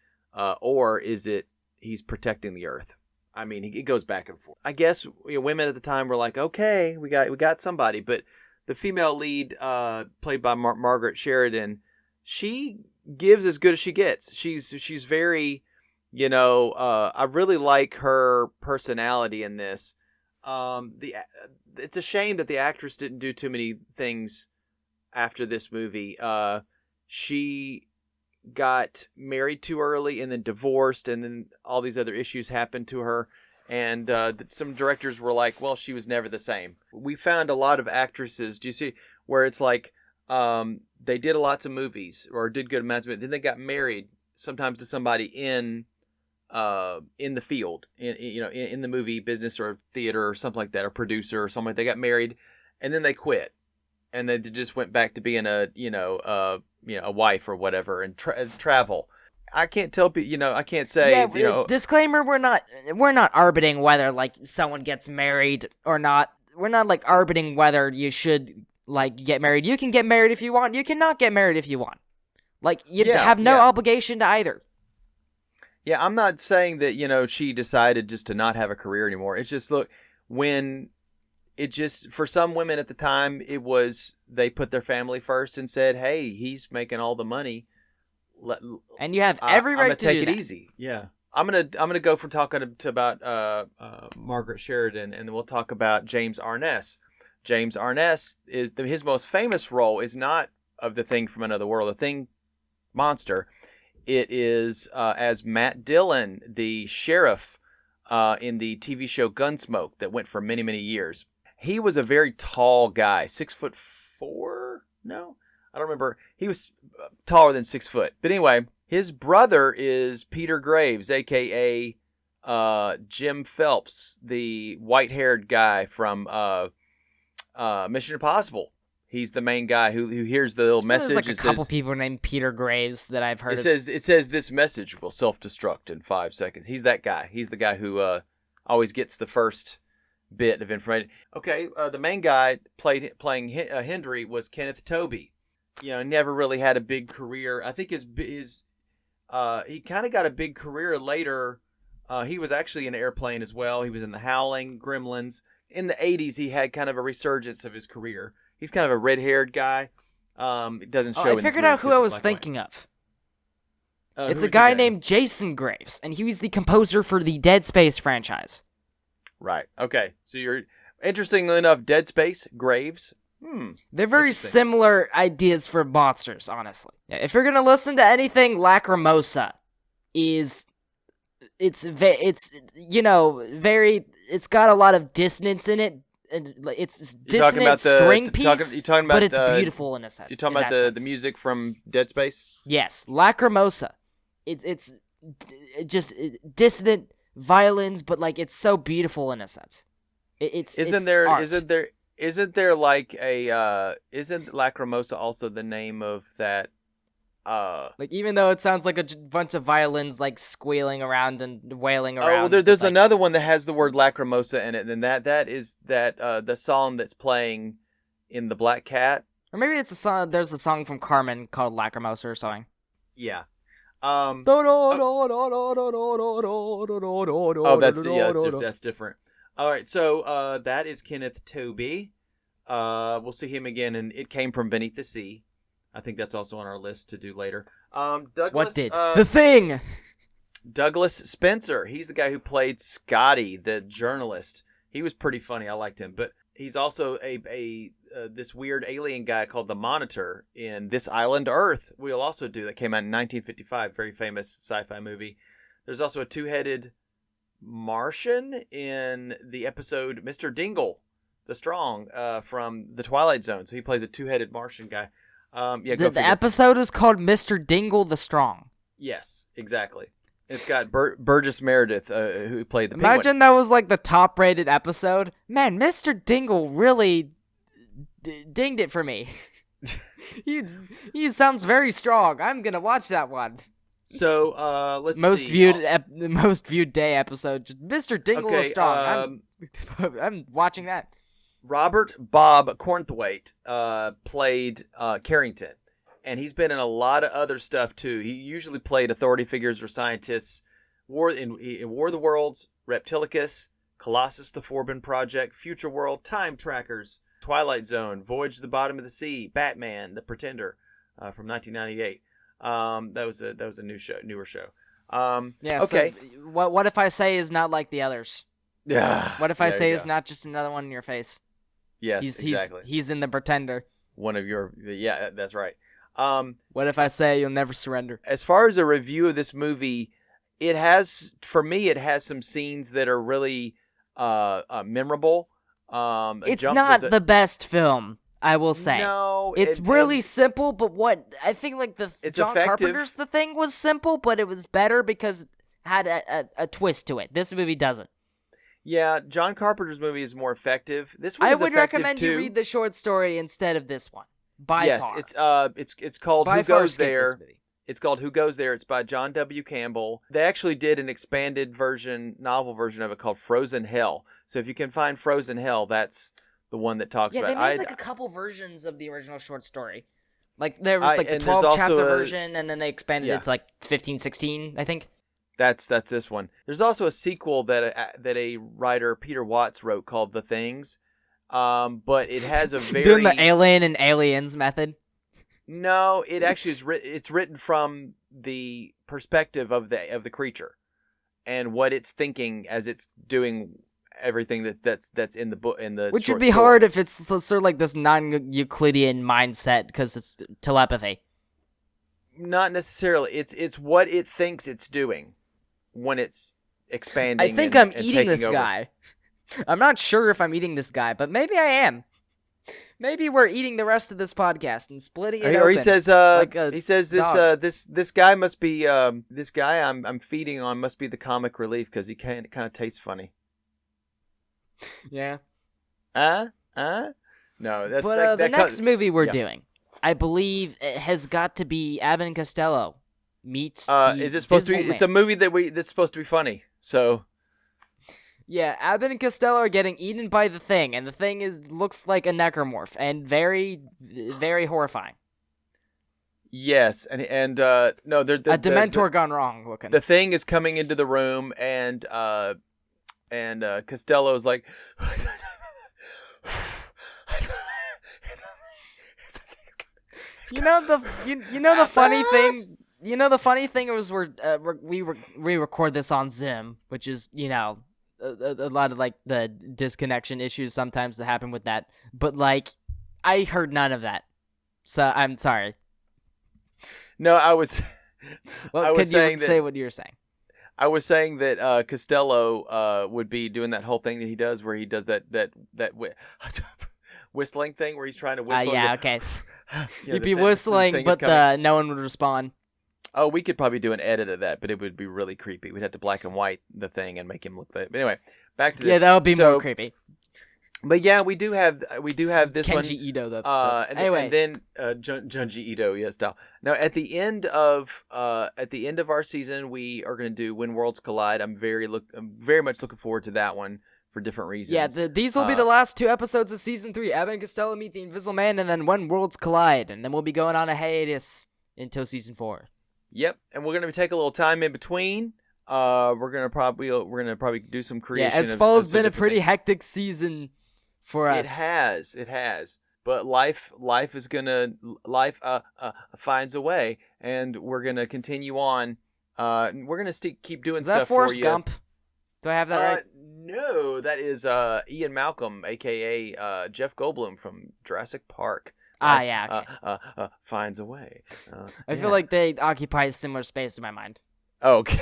or is it he's protecting the Earth? I mean, it goes back and forth. I guess women at the time were like, okay, we got somebody, but the female lead, played by Margaret Sheridan, she gives as good as she gets. She's very, I really like her personality in this. It's a shame that the actress didn't do too many things after this movie. She got married too early and then divorced, and then all these other issues happened to her. And some directors were like, well, she was never the same. We found a lot of actresses, do you see, where it's like they did lots of movies or did good amounts of it. Then they got married sometimes to somebody in the field, in the movie business or theater or something like that, or producer or something. They got married and then they quit, and they just went back to being a wife or whatever and travel. I can't tell people, I can't say, disclaimer, we're not arbiting whether like someone gets married or not. We're not like arbiting whether you should like get married. You can get married if you want. You cannot get married if you want. Like you have no obligation to either. Yeah, I'm not saying that, she decided just to not have a career anymore. It's just, look, for some women at the time, it was, they put their family first and said, hey, he's making all the money. And you have every right to do that. I'm going to take it easy. Yeah. I'm gonna go from talking to about Margaret Sheridan, and then we'll talk about James Arness. James Arness his most famous role is not of the Thing from Another World, the Thing monster. It is as Matt Dillon, the sheriff in the TV show Gunsmoke that went for many, many years. He was a very tall guy, 6'4". No, I don't remember. He was taller than 6 foot. But anyway, His brother is Peter Graves, a.k.a. Jim Phelps, the white-haired guy from Mission Impossible. He's the main guy who hears the little message. There's like a couple people named Peter Graves that I've heard of. It says this message will self-destruct in 5 seconds. He's that guy. He's the guy who always gets the first bit of information. Okay, the main guy playing Hendry was Kenneth Tobey. Never really had a big career. I think his he kind of got a big career later. He was actually in Airplane as well. He was in The Howling, Gremlins. In the 80s, he had kind of a resurgence of his career. He's kind of a red-haired guy. It doesn't show. I figured out who I was thinking of. It's a guy named Jason Graves, and he was the composer for the Dead Space franchise. Right. Okay. So you're, interestingly enough, Dead Space, Graves. They're very similar ideas for monsters, honestly. Yeah, if you're gonna listen to anything, Lacrimosa it's got a lot of dissonance in it. And it's dissonant string piece, but it's beautiful in a sense. You're talking about the music from Dead Space? Yes, Lacrimosa. It's just dissonant violins, but like it's so beautiful in a sense. Isn't there like a isn't Lacrimosa also the name of that? Like even though it sounds like a bunch of violins like squealing around and wailing around. Oh, there's another one that has the word Lacrimosa in it, and that is the song that's playing in The Black Cat. Or maybe it's a song. There's a song from Carmen called Lacrimosa or something. Yeah. That's different. All right, so that is Kenneth Tobey. We'll see him again, and It Came From Beneath the Sea. I think that's also on our list to do later. Douglas, what did? The Thing! Douglas Spencer. He's the guy who played Scotty, the journalist. He was pretty funny. I liked him. But he's also this weird alien guy called the Monitor in This Island Earth. We'll also do. That came out in 1955. Very famous sci-fi movie. There's also a two-headed Martian in the episode Mr. Dingle, the Strong, from The Twilight Zone. So he plays a two-headed Martian guy. The episode is called Mr. Dingle the Strong. Yes, exactly. It's got Burgess Meredith, who played the Penguin. Imagine that was like the top-rated episode. Man, Mr. Dingle really dinged it for me. he sounds very strong. I'm gonna watch that one. So let's see. The most viewed day episode. Just Mr. Dingle is strong. I'm watching that. Robert Bob Cornthwaite played Carrington, and he's been in a lot of other stuff too. He usually played authority figures or scientists. In War of the Worlds, Reptilicus, Colossus the Forbin Project, Future World, Time Trackers, Twilight Zone, Voyage to the Bottom of the Sea, Batman, The Pretender, from 1998. That was a newer show. Yeah. Okay. So what if I say is not like the others? Yeah. What if I say is not just another one in your face? Yes, exactly. He's in The Pretender. One of your, yeah, that's right. What if I say you'll never surrender? As far as a review of this movie, it has some scenes that are really memorable. It's not the best film, I will say. No, it's really simple. But what I think, like John effective. Carpenter's The Thing was simple, but it was better because it had a twist to it. This movie doesn't. Yeah, John Carpenter's movie is more effective. This one I is would effective recommend too. you read the short story instead of this one. By far. Yes, it's called By Who far Goes skip There. this movie. It's called Who Goes There. It's by John W. Campbell. They actually did an expanded novel version of it called Frozen Hell. So if you can find Frozen Hell, that's the one that talks about. Yeah, they made like a couple versions of the original short story. Like there was like the 12-chapter version, and then they expanded it to like 15, 16, I think. That's this one. There's also a sequel that a writer, Peter Watts, wrote called The Things, but it has a very doing the Alien and Aliens method. No, it actually is. It's written from the perspective of the creature and what it's thinking as it's doing everything that's in the book which would be hard if it's sort of like this non-Euclidean mindset because it's telepathy. Not necessarily. It's what it thinks it's doing when it's expanding. I think I'm eating this guy. I'm not sure if I'm eating this guy, but maybe I am. Maybe we're eating the rest of this podcast and splitting it Or open. he says, a this dog. this guy must be this guy I'm feeding on must be the comic relief because he kind of tastes funny. Yeah. No, that's But the next movie we're yeah. doing, I believe, it has got to be Abbott and Costello meets. Is it supposed to be? Invisible It's a Man. movie that's supposed to be funny. So Yeah, Abbott and Costello are getting eaten by the Thing, and the Thing looks like a necromorph and very, very horrifying. yes, and no, they're A Dementor gone wrong looking. The Thing is coming into the room, and Costello's like. You know the funny thing. You know the funny thing was we record this on Zoom, which is a lot of like the disconnection issues sometimes that happen with that. But like, I heard none of that, so I'm sorry. No, I was. Well, I was could you saying say what you were saying? I was saying that Costello would be doing that whole thing that he does, where he does that whistling thing, where he's trying to whistle. Yeah, okay. You'd be the whistling, thing is but coming. no one would respond. Oh, we could probably do an edit of that, but it would be really creepy. We'd have to black and white the thing and make him look like. But anyway, back to this. Yeah, that would be more creepy. But yeah, we do have this one. Kenji Ito, that's Anyway, and then Junji Ito, yes, now at the end of our season, we are going to do When Worlds Collide. I'm very much looking forward to that one for different reasons. Yeah, these will be the last 2 episodes of season 3. Abbott and Costello meet the Invisible Man, and then When Worlds Collide, and then we'll be going on a hiatus until season 4. Yep, and we're going to take a little time in between. We're gonna probably do some creation. Yeah, as fall's of been a different pretty things. hectic season for us. It has. But life finds a way, and we're gonna continue on. We're gonna keep doing Is that stuff Forrest for you. Gump? Do I have that right? No, that is Ian Malcolm, aka Jeff Goldblum from Jurassic Park. Yeah. Okay. Finds a way. I feel like they occupy a similar space in my mind. Okay.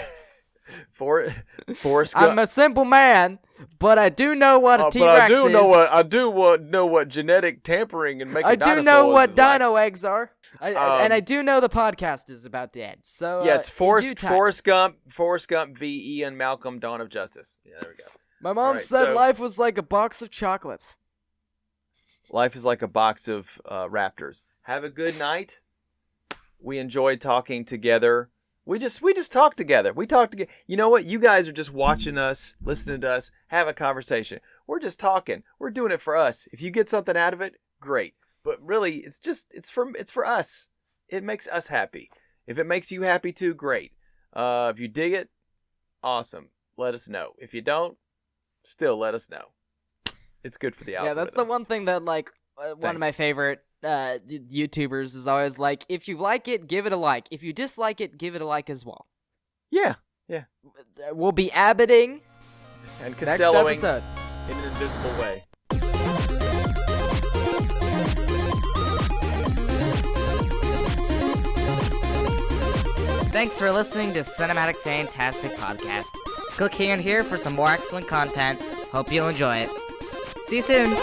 Forrest Gump. I'm a simple man, but I do know what a T-Rex but I do is. know what genetic tampering and making I do dinosaurs know what is like. dino eggs are. And I do know the podcast is about to end. So Yes, in due time. Forrest Gump v. Ian Malcolm, Dawn of Justice. Yeah, there we go. My mom Alright, said so- life was like a box of chocolates. Life is like a box of Raptors. Have a good night. We enjoyed talking together. We just talk together. We talk together. You know what? You guys are just watching us, listening to us, have a conversation. We're just talking. We're doing it for us. If you get something out of it, great. But really, it's for us. It makes us happy. If it makes you happy too, great. If you dig it, awesome. Let us know. If you don't, still let us know. It's good for the algorithm. Yeah, that's the one thing that one of Thanks. my favorite YouTubers is always like, if you like it, give it a like. If you dislike it, give it a like as well. Yeah. We'll be abboting And next Costelloing episode. in an invisible way. Thanks for listening to Cinematic Fantastic Podcast. Click here and here for some more excellent content. Hope you'll enjoy it. See you soon.